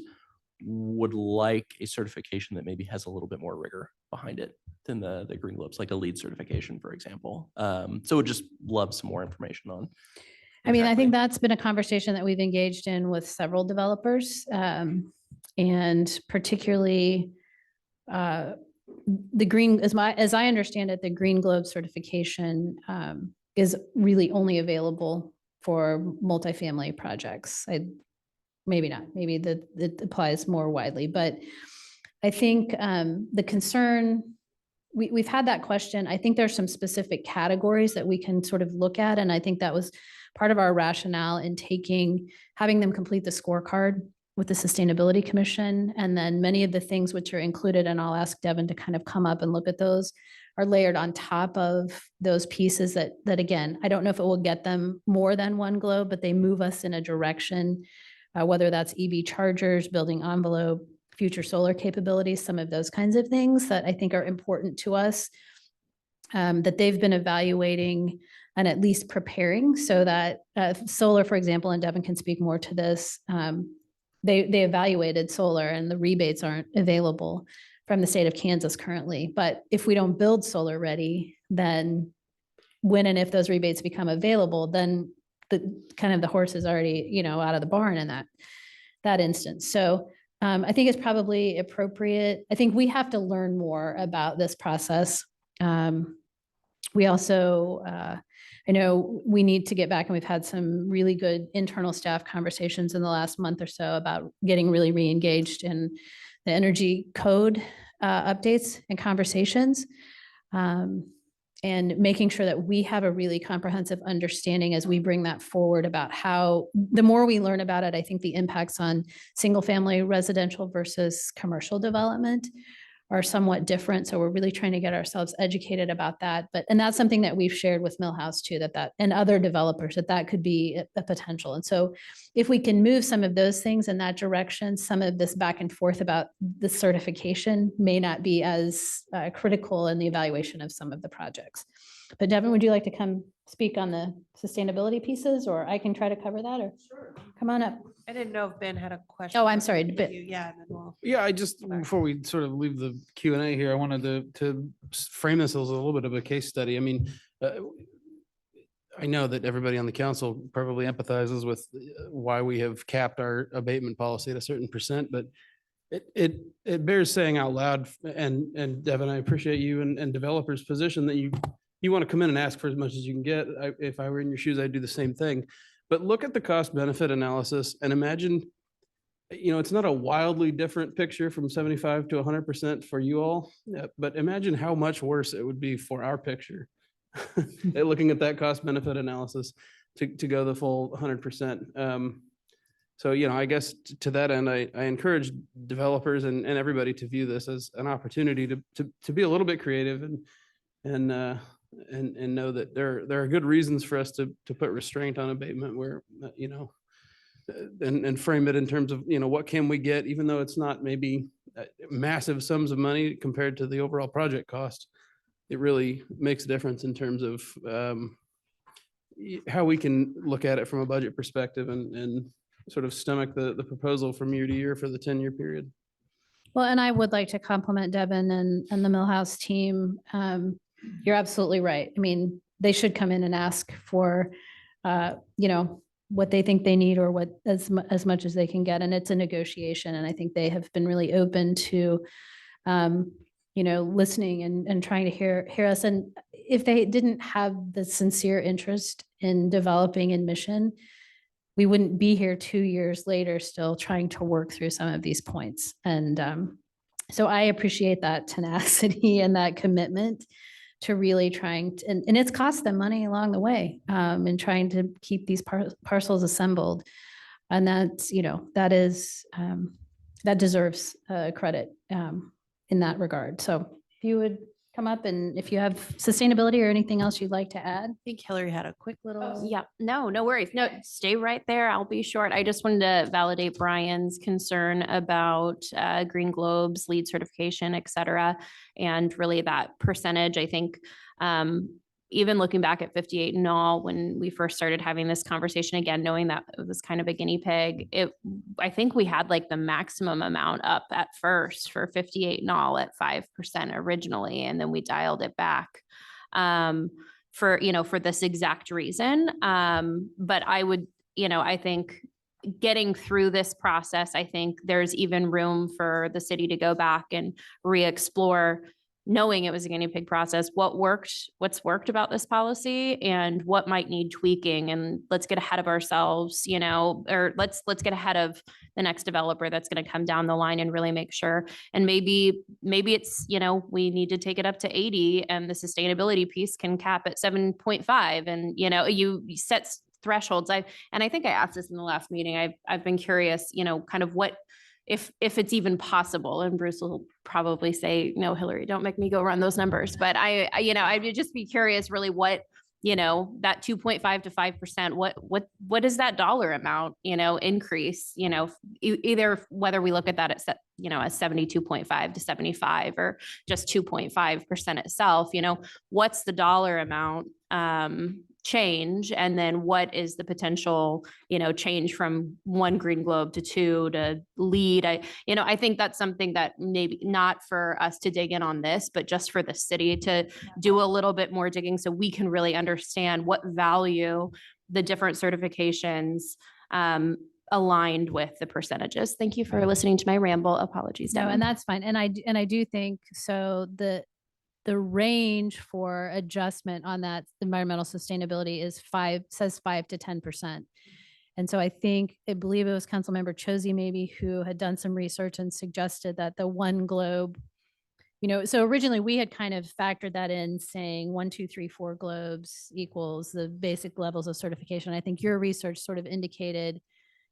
Would like a certification that maybe has a little bit more rigor behind it than the Green Globes, like a LEED certification, for example. So would just love some more information on I mean, I think exactly? that's been a conversation that we've engaged in with several developers. And particularly the green, as I understand it, the Green Globe certification is really only available for multifamily projects. Maybe not, maybe that it applies more widely, but I think the concern, we've had that question. I think there's some specific categories that we can sort of look at. And I think that was part of our rationale in having them complete the scorecard with the Sustainability Commission. And then many of the things which are included, and I'll ask Devin to kind of come up and look at those, are layered on top of those pieces that again, I don't know if it will get them more than one globe, but they move us in a direction, whether that's EV chargers, building envelope, future solar capabilities, some of those kinds of things that I think are important to us, that they've been evaluating and at least preparing so that solar, for example, and Devin can speak more to this, they evaluated solar and the rebates aren't available from the state of Kansas currently. But if we don't build solar ready, then when and if those rebates become available, then the horse is already, out of the barn in that instance. So I think it's probably appropriate. I think we have to learn more about this process. We also, I know we need to get back, and we've had some really good internal staff conversations in the last month or so about getting really re-engaged in the energy code updates and conversations. And making sure that we have a really comprehensive understanding as we bring that forward about how, the more we learn about it, I think the impacts on single family residential versus commercial development are somewhat different. So we're really trying to get ourselves educated about that. And that's something that we've shared with Millhouse too, and other developers, that could be a potential. And so if we can move some of those things in that direction, some of this back and forth about the certification may not be as critical in the evaluation of some of the projects. But Devin, would you like to come speak on the sustainability pieces, or I can try to cover that, or sure. Come on up. I didn't know if Ben had a question. Oh, I'm sorry, but Yeah. And then we'll. Yeah, before we sort of leave the Q&A here, I wanted to frame this as a little bit of a case study. I mean, I know that everybody on the council probably empathizes with why we have capped our abatement policy at a certain percent, but it bears saying out loud, and Devin, I appreciate you and developers' position that you want to come in and ask for as much as you can get. If I were in your shoes, I'd do the same thing. But look at the cost benefit analysis and imagine, it's not a wildly different picture from 75 to 100% for you all, but imagine how much worse it would be for our picture. Looking at that cost benefit analysis to go the full 100%. So, I guess to that end, I encourage developers and everybody to view this as an opportunity to be a little bit creative and know that there are good reasons for us to put restraint on abatement where, and frame it in terms of, what can we get, even though it's not maybe massive sums of money compared to the overall project cost. It really makes a difference in terms of how we can look at it from a budget perspective and sort of stomach the proposal from year to year for the 10-year period. Well, and I would like to compliment Devin and the Millhouse team. You're absolutely right. I mean, they should come in and ask for, what they think they need or what as much as they can get. And it's a negotiation. And I think they have been really open to, listening and trying to hear us. And if they didn't have the sincere interest in developing in Mission, we wouldn't be here 2 years later still trying to work through some of these points. And so I appreciate that tenacity and that commitment to really trying to, and it's cost them money along the way in trying to keep these parcels assembled. And that's, that deserves credit in that regard. So if you would come up and if you have sustainability or anything else you'd like to add. I think Hillary had a quick little. Yeah, no worries. No, stay right there. I'll be short. I just wanted to validate Brian's concern about Green Globe's LEED certification, et cetera. And really that percentage, I think, even looking back at 58 and all, when we first started having this conversation, again, knowing that it was kind of a guinea pig, I think we had like the maximum amount up at first for 58 and all at 5% originally, and then we dialed it back. for, for this exact reason. But I would, I think getting through this process, I think there's even room for the city to go back and re-explore, knowing it was a guinea pig process, what's worked about this policy and what might need tweaking. And let's get ahead of ourselves, or let's get ahead of the next developer that's going to come down the line and really make sure. And maybe it's, we need to take it up to 80 and the sustainability piece can cap at 7.5. And, you set thresholds. I think I asked this in the last meeting. I've been curious, kind of what, if it's even possible, and Bruce will probably say, no, Hillary, don't make me go run those numbers. But I would just be curious really what, that 2.5 to 5%, what is that dollar amount, increase, either whether we look at that as 72.5 to 75 or just 2.5% itself, what's the dollar amount, change, and then what is the potential change from 1 Green Globe to 2 to LEED. I think that's something that maybe not for us to dig in on this, but just for the city to do a little bit more digging so we can really understand what value the different certifications aligned with the percentages. Thank you for listening to my ramble. Apologies. No, Devin. and that's fine. And I do think so. The range for adjustment on that environmental sustainability says 5 to 10%. And so I believe it was Councilmember Chociej maybe who had done some research and suggested that the 1 globe, so originally we had kind of factored that in saying 1, 2, 3, 4 globes equals the basic levels of certification. I think your research sort of indicated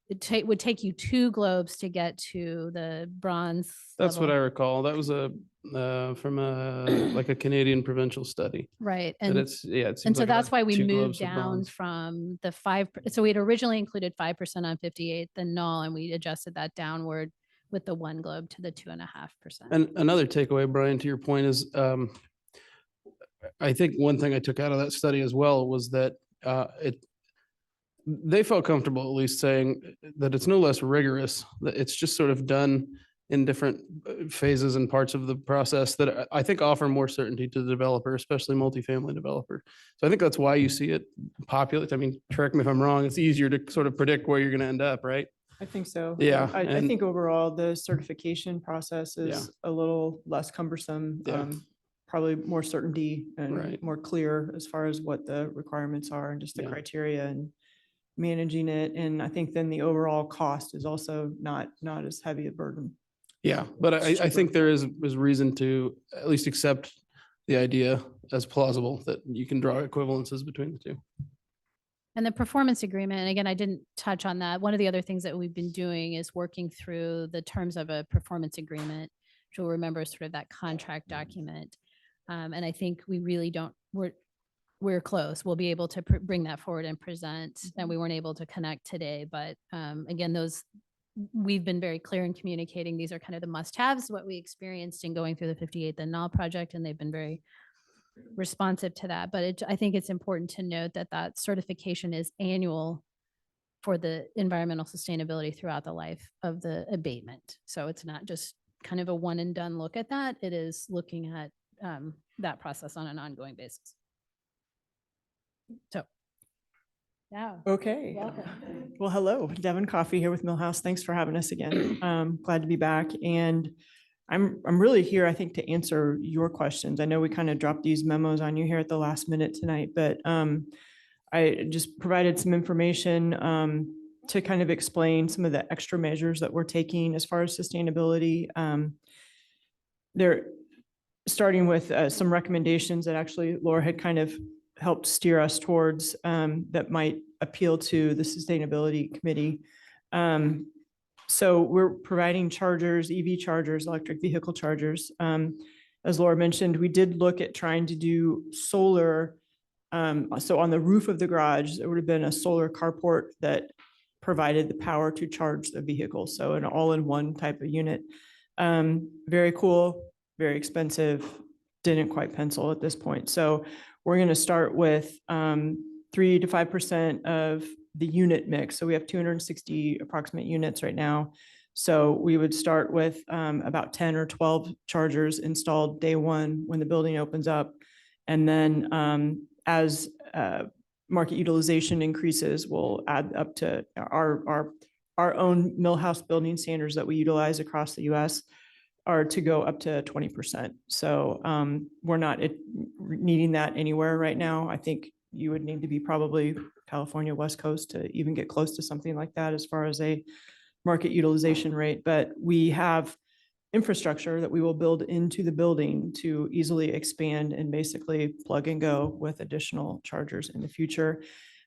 it would take you 2 globes to get to the bronze. That's what I level. recall. That was from like a Canadian provincial study. Right. And And it seems And so like that's about why we 2 moved globes of down bronze. from the 5. So we had originally included 5% on 58, the null, and we adjusted that downward with the 1 globe to the 2.5%. And another takeaway, Brian, to your point is, I think one thing I took out of that study as well was that they felt comfortable at least saying that it's no less rigorous, that it's just sort of done in different phases and parts of the process that I think offer more certainty to the developer, especially multifamily developer. So I think that's why you see it populate. I mean, correct me if I'm wrong, it's easier to sort of predict where you're going to end up, right? I think so. Yeah, I and- think overall, the certification process is a little less cumbersome. Yeah. Probably more certainty and Right. more clear as far as what the requirements are and just the Yeah. criteria and managing it. And I think then the overall cost is also not as heavy a burden. Yeah, but I think there is reason to at least accept the idea as plausible that you can draw equivalences between the two. And the performance agreement, and again, I didn't touch on that. One of the other things that we've been doing is working through the terms of a performance agreement, which you'll remember is sort of that contract document. And I think we really we're close. We'll be able to bring that forward and present. And we weren't able to connect today, but again, we've been very clear in communicating. These are kind of the must-haves, what we experienced in going through the 58th and Null project, and they've been very responsive to that. But I think it's important to note that certification is annual for the environmental sustainability throughout the life of the abatement. So it's not just kind of a one and done look at that. It is looking at that process on an ongoing basis. So, yeah. Okay. Welcome. Well, hello, Devin Coffey here with Millhouse. Thanks for having us again. Glad to be back. And I'm really here, I think, to answer your questions. I know we kind of dropped these memos on you here at the last minute tonight, but I just provided some information to kind of explain some of the extra measures that we're taking as far as sustainability. They're starting with some recommendations that actually Laura had kind of helped steer us towards that might appeal to the Sustainability Committee. So we're providing chargers, EV chargers, electric vehicle chargers. As Laura mentioned, we did look at trying to do solar. So on the roof of the garage, there would have been a solar carport that provided the power to charge the vehicle. So an all-in-one type of unit. Very cool, very expensive, didn't quite pencil at this point. So we're going to start with 3 to 5% of the unit mix. So we have 260 approximate units right now. So we would start with about 10 or 12 chargers installed day one when the building opens up. And then as market utilization increases, we'll add up to our own Millhouse building standards that we utilize across the US are to go up to 20%. So we're not needing that anywhere right now. I think you would need to be probably California, West Coast to even get close to something like that as far as a market utilization rate. But we have infrastructure that we will build into the building to easily expand and basically plug and go with additional chargers in the future.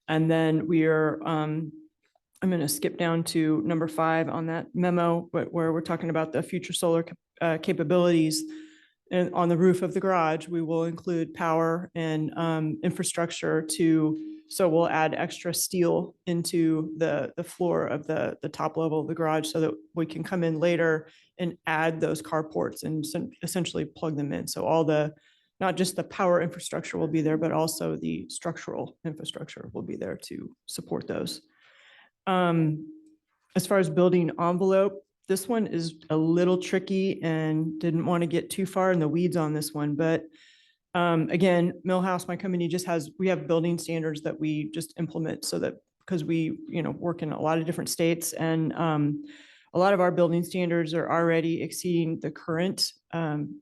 And then we are, I'm going to skip down to number 5 on that memo, where we're talking about the future solar capabilities. And on the roof of the garage, we will include power and infrastructure so we'll add extra steel into the floor of the top level of the garage so that we can come in later and add those carports and essentially plug them in. So not just the power infrastructure will be there, but also the structural infrastructure will be there to support those. As far as building envelope, this one is a little tricky and didn't want to get too far in the weeds on this one, but again, Millhouse, my company we have building standards that we just implement so that, because we, work in a lot of different states, and a lot of our building standards are already exceeding the current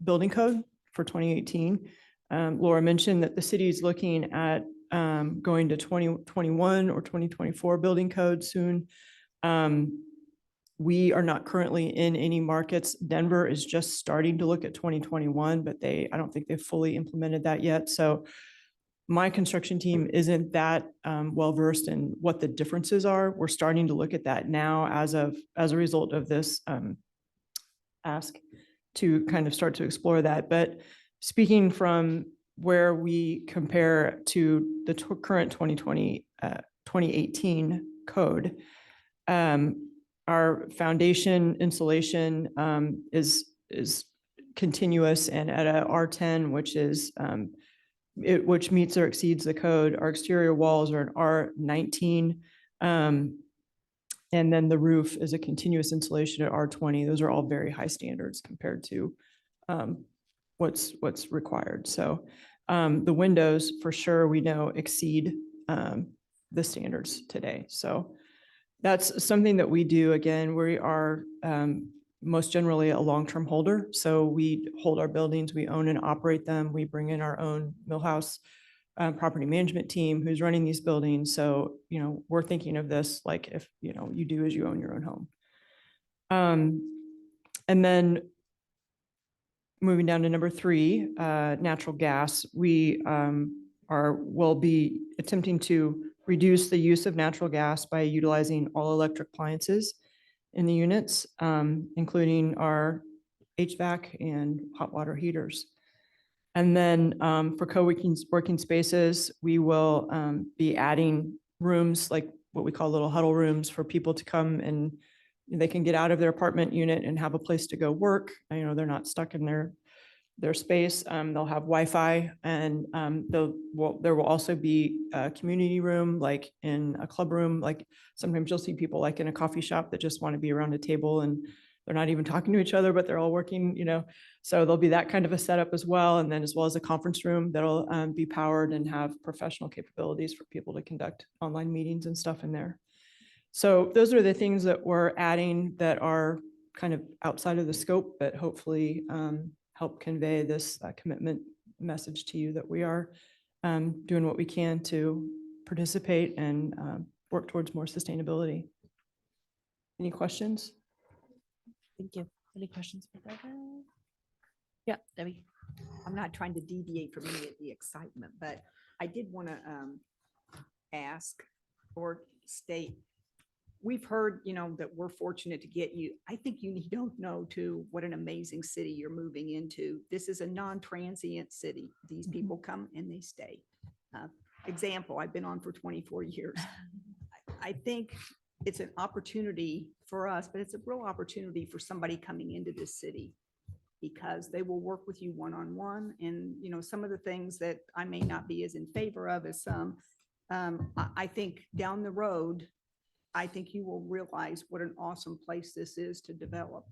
building code for 2018. Laura mentioned that the city is looking at going to 2021 or 2024 building code soon. We are not currently in any markets. Denver is just starting to look at 2021, but I don't think they've fully implemented that yet. So my construction team isn't that well-versed in what the differences are. We're starting to look at that now as a result of this ask to kind of start to explore that. But speaking from where we compare to the current 2018 code, our foundation insulation is continuous and at a R10, which is which meets or exceeds the code. Our exterior walls are an R19, and then the roof is a continuous insulation at R20. Those are all very high standards compared to what's required. So the windows, for sure, we know exceed the standards today. So that's something that we do. Again, we are most generally a long-term holder. So we hold our buildings, we own and operate them. We bring in our own Millhouse property management team who's running these buildings. So, we're thinking of this like if, you do as you own your own home. And then moving down to number 3, natural gas. We will be attempting to reduce the use of natural gas by utilizing all electric appliances in the units, including our HVAC and hot water heaters. And then for co-working spaces, we will be adding rooms like what we call little huddle rooms for people to come and they can get out of their apartment unit and have a place to go work. They're not stuck in their space. They'll have Wi-Fi, and there will also be a community room, like in a club room. Like sometimes you'll see people like in a coffee shop that just want to be around a table and they're not even talking to each other, but they're all working, So there'll be that kind of a setup as well. And then as well as a conference room that'll be powered and have professional capabilities for people to conduct online meetings and stuff in there. So those are the things that we're adding that are kind of outside of the scope, but hopefully help convey this commitment message to you that we are doing what we can to participate and work towards more sustainability. Any questions? Thank you. Any questions for Deborah? Yeah, Debbie. I'm not trying to deviate from any of the excitement, but I did want to ask or state, we've heard, that we're fortunate to get you. I think you need to know too what an amazing city you're moving into. This is a non-transient city. These people come and they stay. Example, I've been on for 24 years. I think it's an opportunity for us, but it's a real opportunity for somebody coming into this city because they will work with you one-on-one. And, some of the things that I may not be as in favor of as some, I think down the road, I think you will realize what an awesome place this is to develop.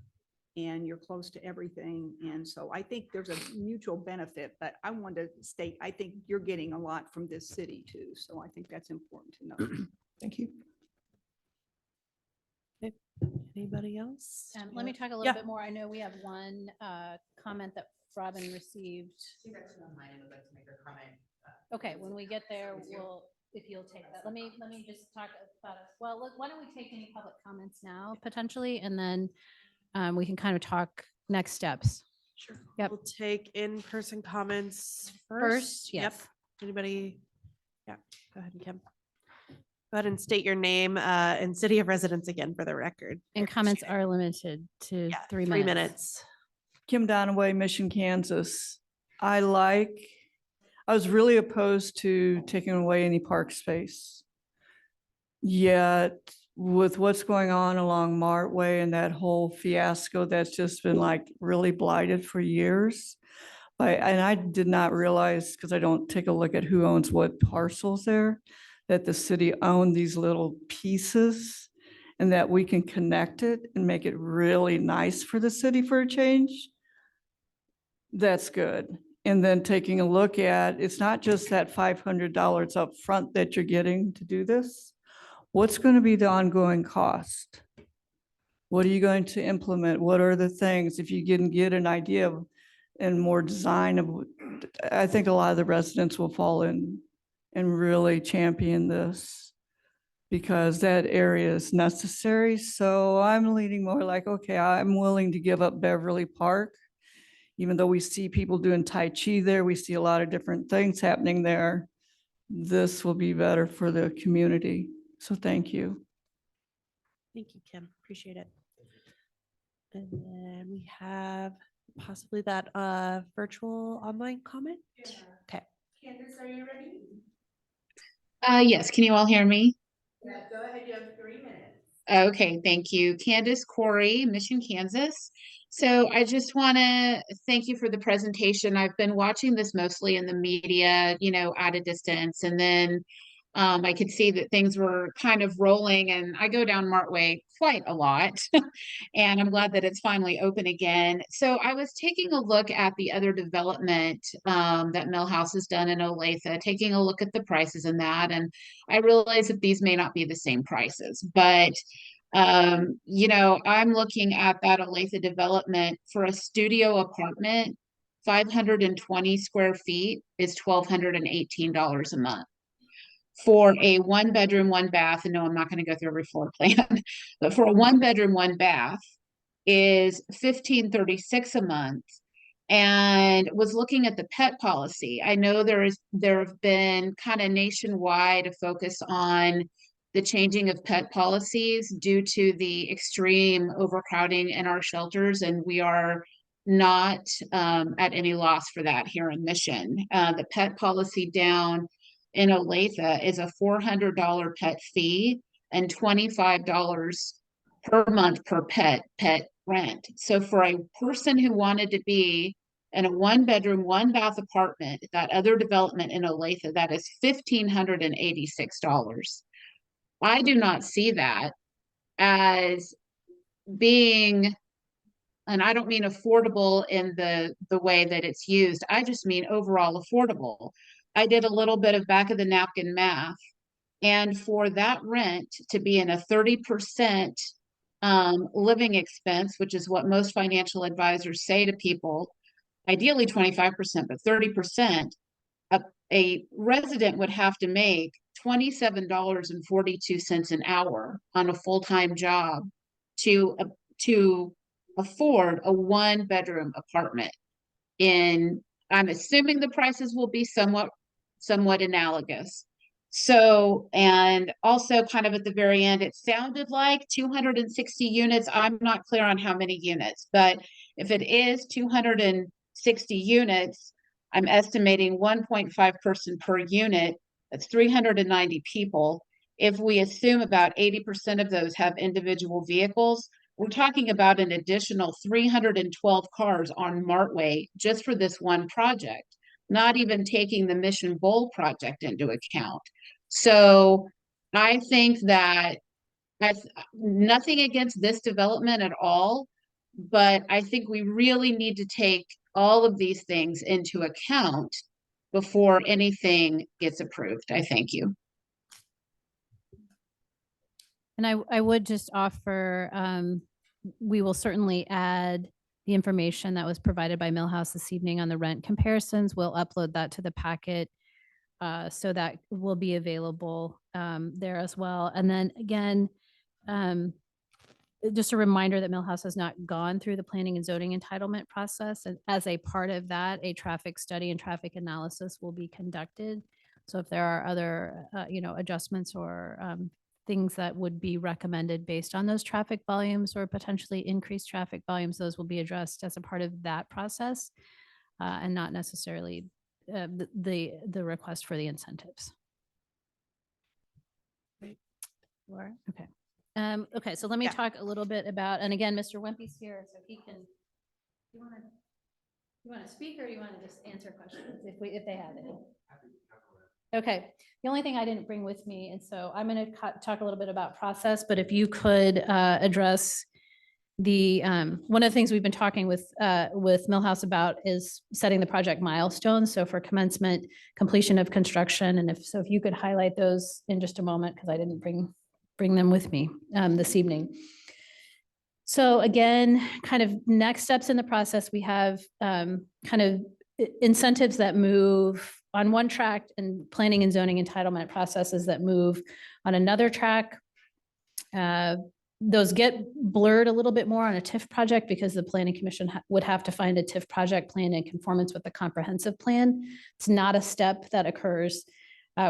and you're close to everything. And so I think there's a mutual benefit, but I want to state, I think you're getting a lot from this city too. So I think that's important to know. Thank you. Anybody else? Let me talk a little Yeah. bit more. I know we have one comment that Robin received. Okay, when we get there, we'll, if you'll take that, let me just talk about it. Well, look, why don't we take any public comments now potentially, and then we can kind of talk next steps. Sure. Yep. We'll take in-person comments first. First, Yep. yes. Anybody? Yeah, go ahead, Kim. Go ahead and state your name and city of residence again for the record. And comments are limited to Yeah, 3 3 minutes. minutes. Kim Donaway, Mission, Kansas. I was really opposed to taking away any park space. Yet with what's going on along Mart Way and that whole fiasco that's just been like really blighted for years. And I did not realize, because I don't take a look at who owns what parcels there, that the city owned these little pieces and that we can connect it and make it really nice for the city for a change. That's good. And then taking a look at, it's not just that $500 up front that you're getting to do this. What's going to be the ongoing cost? What are you going to implement? What are the things, if you can get an idea of and more design of, I think a lot of the residents will fall in and really champion this because that area is necessary. So I'm leaning more like, okay, I'm willing to give up Beverly Park. Even though we see people doing Tai Chi there, we see a lot of different things happening there. This will be better for the community. So thank you. Thank you, Kim. Appreciate it. And then we have possibly that virtual online comment. Okay. Candace, are you ready? Yes, can you all hear me? Yeah, go ahead. You have 3 minutes. Okay, thank you. Candace Corey, Mission, Kansas. So I just want to thank you for the presentation. I've been watching this mostly in the media, at a distance. And then I could see that things were kind of rolling, and I go down Martway quite a lot. And I'm glad that it's finally open again. So I was taking a look at the other development that Millhouse has done in Olathe, taking a look at the prices in that. And I realize that these may not be the same prices, but I'm looking at that Olathe development for a studio apartment, 520 square feet is $1,218 a month. For a 1-bedroom, 1-bath, and no, I'm not going to go through every floor plan, but for a 1-bedroom, 1-bath is $1,536 a month. And was looking at the pet policy. I know there have been kind of nationwide a focus on the changing of pet policies due to the extreme overcrowding in our shelters, and we are not at any loss for that here in Mission. The pet policy down in Olathe is a $400 pet fee and $25 per month per pet rent. So for a person who wanted to be in a 1-bedroom, 1-bath apartment, that other development in Olathe, that is $1,586. I do not see that as being, and I don't mean affordable in the way that it's used. I just mean overall affordable. I did a little bit of back of the napkin math, and for that rent to be in a 30% living expense, which is what most financial advisors say to people, ideally 25%, but 30%, a resident would have to make $27.42 an hour on a full-time job to afford a 1-bedroom apartment. I'm assuming the prices will be somewhat analogous. So, and also kind of at the very end, it sounded like 260 units. I'm not clear on how many units, but if it is 260 units, I'm estimating 1.5 person per unit. That's 390 people. If we assume about 80% of those have individual vehicles, we're talking about an additional 312 cars on Martway just for this one project, not even taking the Mission Bowl project into account. So I think that nothing against this development at all, but I think we really need to take all of these things into account before anything gets approved. I thank you. And I would just offer, we will certainly add the information that was provided by Millhouse this evening on the rent comparisons. We'll upload that to the packet. So that will be available there as well. And then again, just a reminder that Millhouse has not gone through the planning and zoning entitlement process. And as a part of that, a traffic study and traffic analysis will be conducted. So if there are other, adjustments or things that would be recommended based on those traffic volumes or potentially increased traffic volumes, those will be addressed as a part of that process and not necessarily the request for the incentives. Laura? Okay. Okay, so let me talk a little bit about, and again, Mr. Wempy's here, so he can, you want to speak or do you want to just answer questions if they have any? Okay, the only thing I didn't bring with me, and so I'm going to talk a little bit about process, but if you could address the, one of the things we've been talking with Millhouse about is setting the project milestones. So for commencement, completion of construction, and if you could highlight those in just a moment, because I didn't bring them with me this evening. So again, kind of next steps in the process, we have kind of incentives that move on one track and planning and zoning entitlement processes that move on another track. Those get blurred a little bit more on a TIF project because the Planning Commission would have to find a TIF project plan in conformance with the comprehensive plan. It's not a step that occurs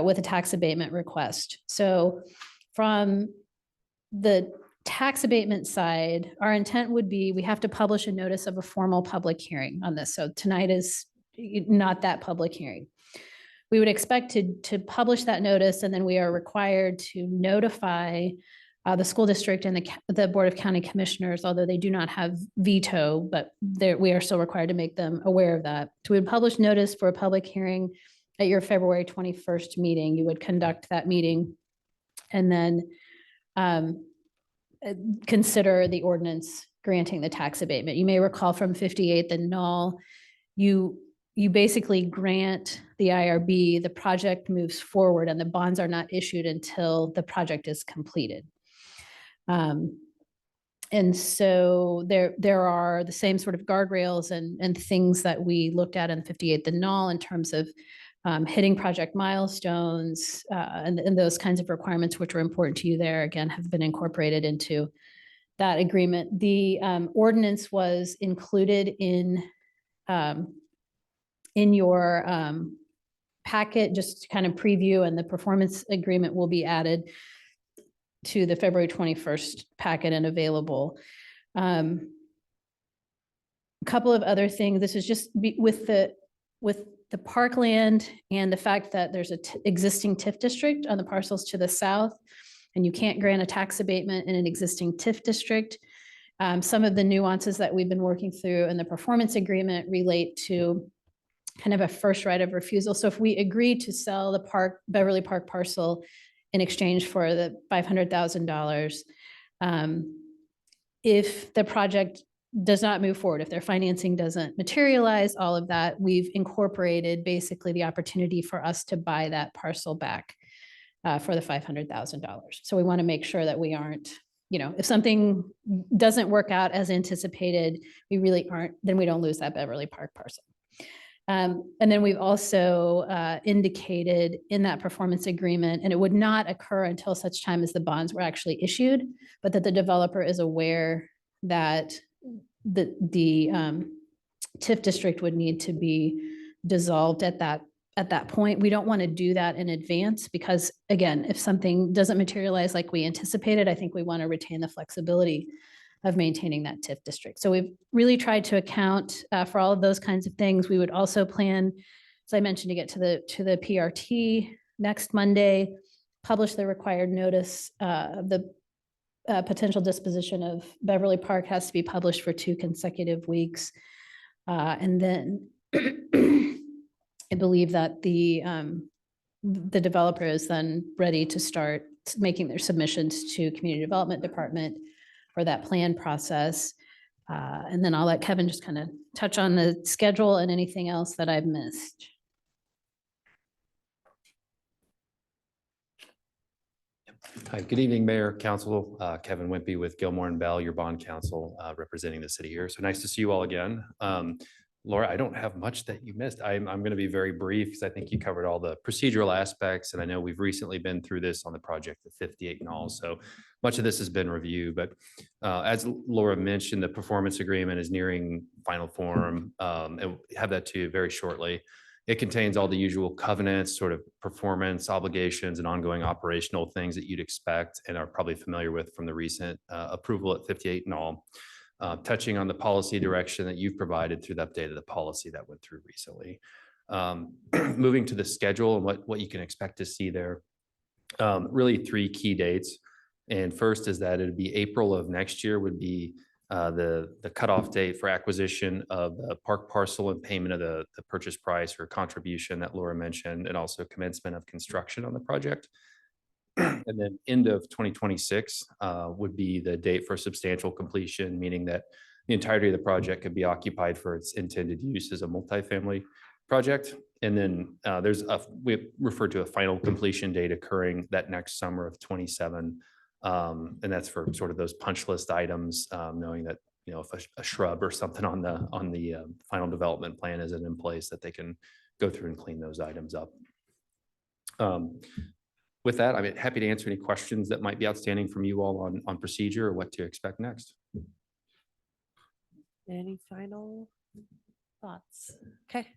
with a tax abatement request. So from the tax abatement side, our intent would be we have to publish a notice of a formal public hearing on this. So tonight is not that public hearing. We would expect to publish that notice, and then we are required to notify the school district and the Board of County Commissioners, although they do not have veto, but we are still required to make them aware of that. So we would publish notice for a public hearing at your February 21st meeting. You would conduct that meeting and then consider the ordinance granting the tax abatement. You may recall from 58th and Null, you basically grant the IRB, the project moves forward and the bonds are not issued until the project is completed. And so there are the same sort of guardrails and things that we looked at in 58th and Null in terms of hitting project milestones and those kinds of requirements, which were important to you there, again, have been incorporated into that agreement. The ordinance was included in your packet, just to kind of preview, and the performance agreement will be added to the February 21st packet and available. A couple of other things. This is just with the parkland and the fact that there's an existing TIF district on the parcels to the south, and you can't grant a tax abatement in an existing TIF district. Some of the nuances that we've been working through in the performance agreement relate to kind of a first right of refusal. So if we agree to sell the Beverly Park parcel in exchange for the $500,000, if the project does not move forward, if their financing doesn't materialize, all of that, we've incorporated basically the opportunity for us to buy that parcel back for the $500,000. So we want to make sure that we aren't, if something doesn't work out as anticipated, we really aren't, then we don't lose that Beverly Park parcel. And then we've also indicated in that performance agreement, and it would not occur until such time as the bonds were actually issued, but that the developer is aware that the TIF district would need to be dissolved at that point. We don't want to do that in advance because, again, if something doesn't materialize like we anticipated, I think we want to retain the flexibility of maintaining that TIF district. So we've really tried to account for all of those kinds of things. We would also plan, as I mentioned, to get to the PRT next Monday, publish the required notice of the potential disposition of Beverly Park has to be published for 2 consecutive weeks. And then I believe that the developer is then ready to start making their submissions to Community Development Department for that plan process. And then I'll let Kevin just kind of touch on the schedule and anything else that I've missed. Hi, good evening, Mayor, Council. Kevin Wimpy with Gilmore and Bell, your bond counsel, representing the city here. So nice to see you all again. Laura, I don't have much that you missed. I'm going to be very brief because I think you covered all the procedural aspects. And I know we've recently been through this on the project at 58 and all. So much of this has been reviewed. But as Laura mentioned, the performance agreement is nearing final form. And we'll have that to you very shortly. It contains all the usual covenants, sort of performance obligations and ongoing operational things that you'd expect and are probably familiar with from the recent approval at 58 and all. Touching on the policy direction that you've provided through the update of the policy that went through recently. Moving to the schedule and what you can expect to see there. Really 3 key dates. And first is that it'd be April of next year would be the cutoff date for acquisition of the park parcel and payment of the purchase price or contribution that Laura mentioned, and also commencement of construction on the project. And then end of 2026 would be the date for substantial completion, meaning that the entirety of the project could be occupied for its intended use as a multifamily project. And then we refer to a final completion date occurring that next summer of 27. And that's for sort of those punch list items, knowing that, you know, if a shrub or something on the final development plan isn't in place, that they can go through and clean those items up. With that, I'm happy to answer any questions that might be outstanding from you all on procedure or what to expect next. Any final thoughts? Okay.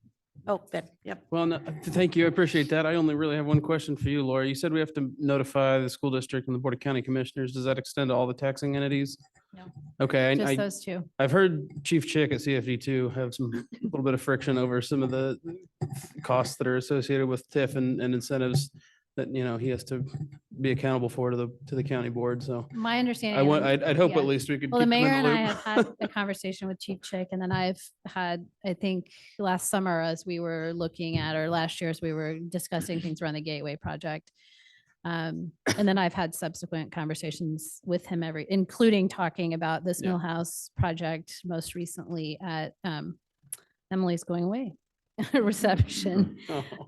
Oh, Ben, yep. Well, no, thank you. I appreciate that. I only really have one question for you, Laura. You said we have to notify the school district and the Board of County Commissioners. Does that extend to all the taxing entities? No. Okay. Just those 2. I've heard Chief Chick at CFD2 have a little bit of friction over some of the costs that are associated with TIF and incentives that, you know, he has to be accountable for to the county board. So My understanding. I'd hope yeah. at least we could. Well, the keep them in mayor and I loop. have had a conversation with Chief Chick, and then I've had, I think, last summer as we were looking at, or last year as we were discussing things around the Gateway project. And then I've had subsequent conversations with him including talking about this Millhouse project most recently at Emily's going away reception.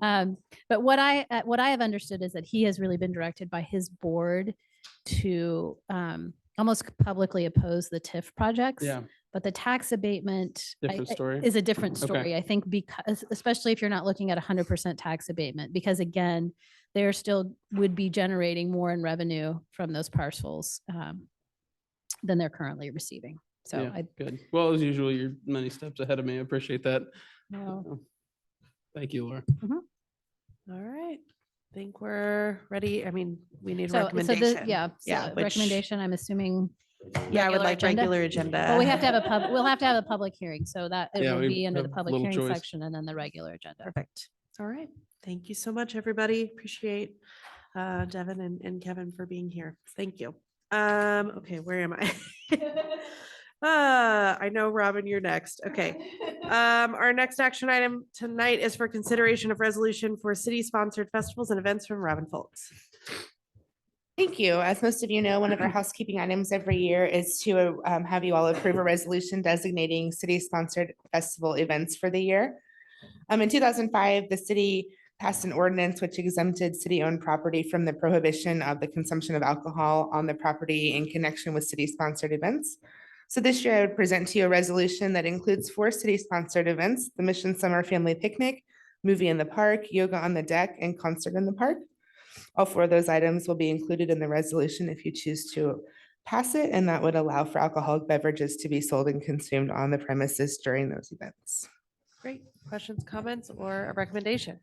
But what I have understood is that he has really been directed by his board to almost publicly oppose the TIF projects. Yeah. But the tax abatement Different story. is a different Okay. story. I think because, especially if you're not looking at 100% tax abatement, because again, they're still would be generating more in revenue from those parcels than they're currently receiving. So Yeah, good. Well, as usual, you're many steps ahead of me. I appreciate that. No. Thank you, Laura. All right. Think we're ready. I mean, we need a So recommendation. yeah, which- recommendation, I'm assuming. Yeah, I would regular like agenda. regular agenda. Well, we have to have we'll have to have a public hearing, so that it Yeah, will we be under the have public little hearing choice. section and then the regular agenda. Perfect. All right. Thank you so much, everybody. Appreciate Devin and Kevin for being here. Thank you. Okay, where am I? I know, Robin, you're next. Okay. Our next action item tonight is for consideration of resolution for city-sponsored festivals and events from Robin Folks. Thank you. As most of you know, one of our housekeeping items every year is to have you all approve a resolution designating city-sponsored festival events for the year. In 2005, the city passed an ordinance which exempted city-owned property from the prohibition of the consumption of alcohol on the property in connection with city-sponsored events. So this year I would present to you a resolution that includes 4 city-sponsored events: the Mission Summer Family Picnic, Movie in the Park, Yoga on the Deck, and Concert in the Park. All 4 of those items will be included in the resolution if you choose to pass it, and that would allow for alcoholic beverages to be sold and consumed on the premises during those events. Great. Questions, comments, or a recommendation?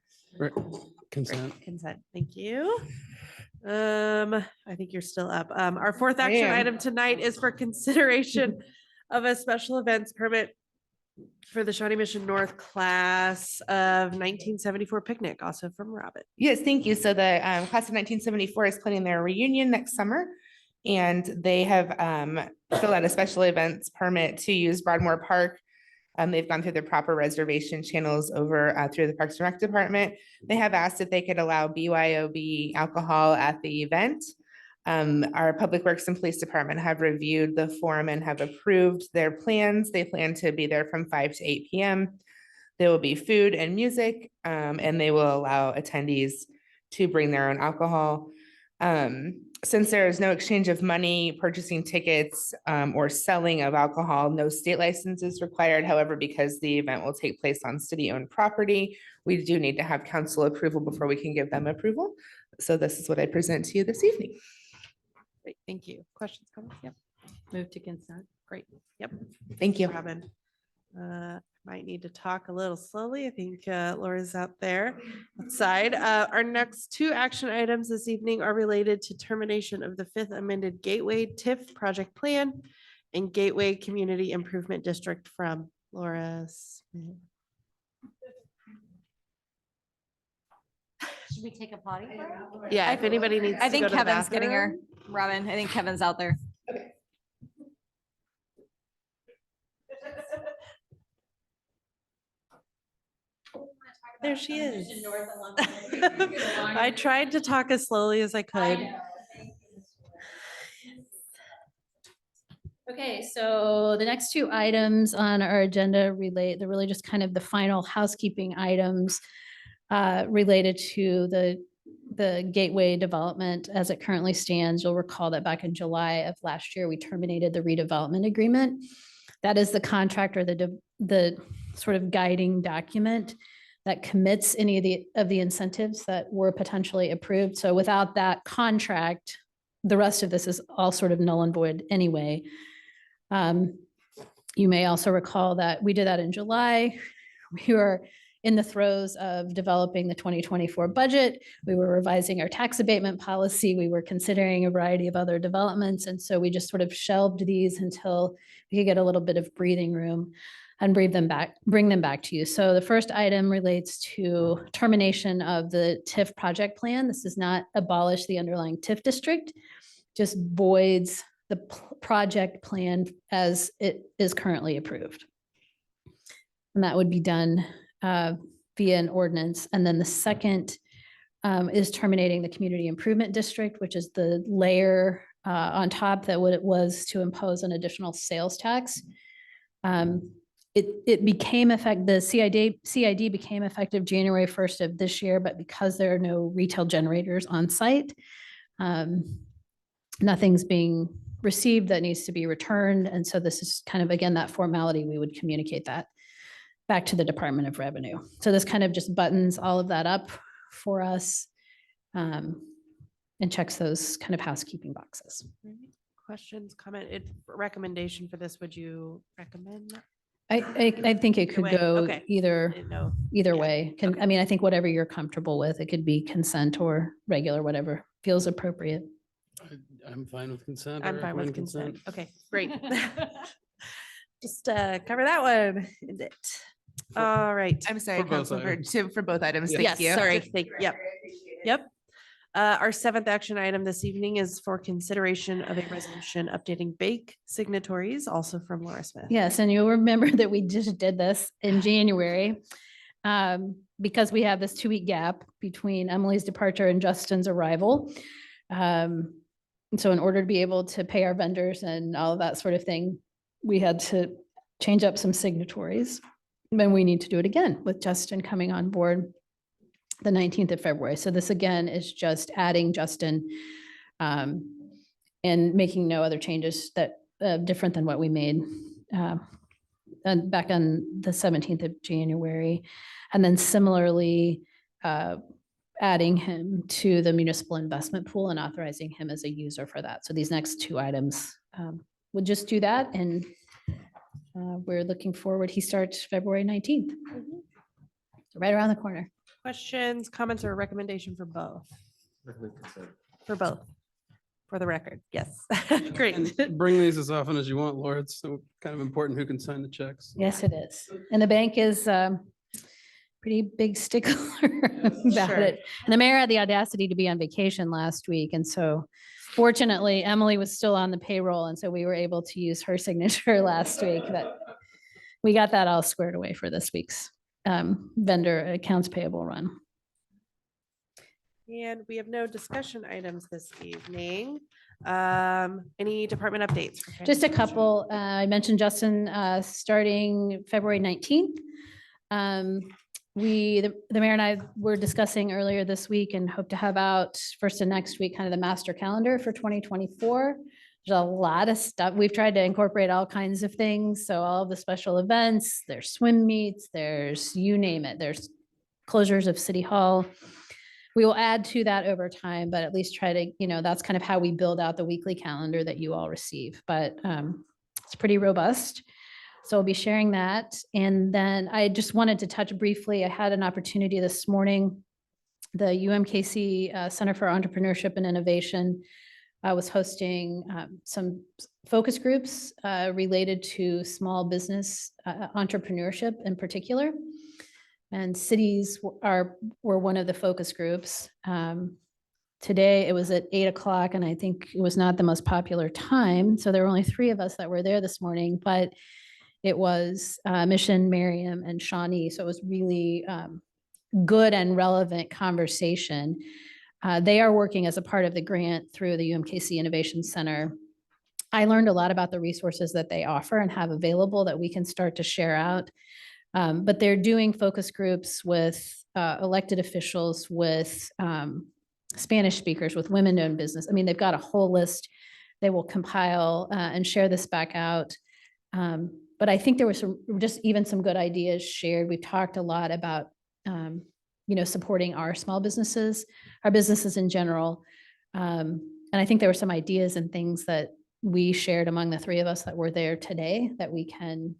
Consent. Consent. Thank you. I think you're still up. Our 4th I action am. item tonight is for consideration of a special events permit for the Shawnee Mission North class of 1974 picnic, also from Robin. Yes, thank you. So the class of 1974 is planning their reunion next summer, and they have filled out a special events permit to use Broadmoor Park. They've gone through the proper reservation channels over through the Parks and Rec Department. They have asked if they could allow BYOB alcohol at the event. Our Public Works and Police Department have reviewed the form and have approved their plans. They plan to be there from 5 to 8 p.m. There will be food and music, and they will allow attendees to bring their own alcohol. Since there is no exchange of money, purchasing tickets, or selling of alcohol, no state license is required. However, because the event will take place on city-owned property, we do need to have council approval before we can give them approval. So this is what I present to you this evening. Great, thank you. Questions, comments? Yep. Move to consent. Great. Yep. Thank you. Robin. Might need to talk a little slowly. I think Laura's out there outside. Our next two action items this evening are related to termination of the 5th amended Gateway TIF project plan and Gateway Community Improvement District from Laura Smith. Should we take a potty break? Yeah, if anybody needs I to think go to the Kevin's getting her. bathroom. Robin, I think Kevin's out there. There she is. I tried to talk as slowly as I could. Okay, so the next two items on our agenda they're really just kind of the final housekeeping items related to the Gateway development as it currently stands. You'll recall that back in July of last year, we terminated the redevelopment agreement. That is the contract or the sort of guiding document that commits any of the incentives that were potentially approved. So without that contract, the rest of this is all sort of null and void anyway. You may also recall that we did that in July. We were in the throes of developing the 2024 budget. We were revising our tax abatement policy. We were considering a variety of other developments. And so we just sort of shelved these until we could get a little bit of breathing room and bring them back to you. So the first item relates to termination of the TIF project plan. This does not abolish the underlying TIF district, just voids the project plan as it is currently approved. And that would be done via an ordinance. And then the second is terminating the community improvement district, which is the layer on top that what it was to impose an additional sales tax. It became the CID became effective January 1st of this year, but because there are no retail generators on site, nothing's being received that needs to be returned. And so this is kind of, again, that formality, we would communicate that back to the Department of Revenue. So this kind of just buttons all of that up for us and checks those kind of housekeeping boxes. Questions, comment, recommendation for this, would you recommend? I think it could way? go Okay. either Yeah. way. I mean, I think whatever you're comfortable with, it could be consent or regular, whatever feels appropriate. I'm fine with consent. I'm I fine with recommend consent. Okay, great. Just cover that one. End it. All right. I'm sorry, For both Councilmember, items. for both items. Yeah. Thank you. Yes, Sorry. Yep. Yep. Our 7th action item this evening is for consideration of a resolution updating bake signatories, also from Laura Smith. Yes, and you'll remember that we just did this in January because we have this 2-week gap between Emily's departure and Justin's arrival. And so in order to be able to pay our vendors and all of that sort of thing, we had to change up some signatories. Then we need to do it again with Justin coming on board the 19th of February. So this again is just adding Justin and making no other changes that different than what we made and back on the 17th of January. And then similarly, adding him to the municipal investment pool and authorizing him as a user for that. So these next two items would just do that. And we're looking forward. He starts February 19th. So right around the corner. Questions, comments, or recommendation for both? For both, for the record, yes. Great. And bring these as often as you want, Laura. It's so kind of important who can sign the checks. Yes, it is. And the bank is pretty big stickler about Sure. it. And the mayor had the audacity to be on vacation last week. And so fortunately, Emily was still on the payroll. And so we were able to use her signature last week. But we got that all squared away for this week's vendor accounts payable run. And we have no discussion items this evening. Any department updates? for Just a finance? couple. I mentioned Justin starting February 19th. The mayor and I were discussing earlier this week and hope to have out first of next week, kind of the master calendar for 2024. There's a lot of stuff. We've tried to incorporate all kinds of things. So all of the special events, there's swim meets, there's you name it. There's closures of City Hall. We will add to that over time, but at least try to, that's kind of how we build out the weekly calendar that you all receive. But it's pretty robust. So I'll be sharing that. And then I just wanted to touch briefly, I had an opportunity this morning. The UMKC Center for Entrepreneurship and Innovation was hosting some focus groups related to small business entrepreneurship in particular. And cities were one of the focus groups. Today it was at 8 o'clock and I think it was not the most popular time. So there were only 3 of us that were there this morning, but it was Mission, Miriam, and Shawnee. So it was really good and relevant conversation. They are working as a part of the grant through the UMKC Innovation Center. I learned a lot about the resources that they offer and have available that we can start to share out. But they're doing focus groups with elected officials, with Spanish speakers, with women-owned business. I mean, they've got a whole list. They will compile and share this back out. But I think there was some good ideas shared. We've talked a lot about, supporting our small businesses, our businesses in general. And I think there were some ideas and things that we shared among the 3 of us that were there today that we can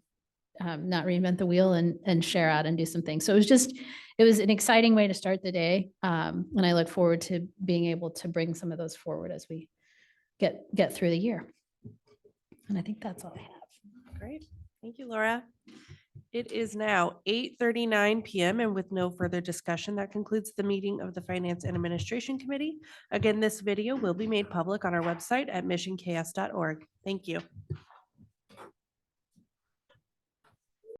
not reinvent the wheel and share out and do some things. So it was an exciting way to start the day. And I look forward to being able to bring some of those forward as we get through the year. And I think that's all I have. Great. Thank you, Laura. It is now 8:39 PM and with no further discussion, that concludes the meeting of the Finance and Administration Committee. Again, this video will be made public on our website at missionks.org. Thank you.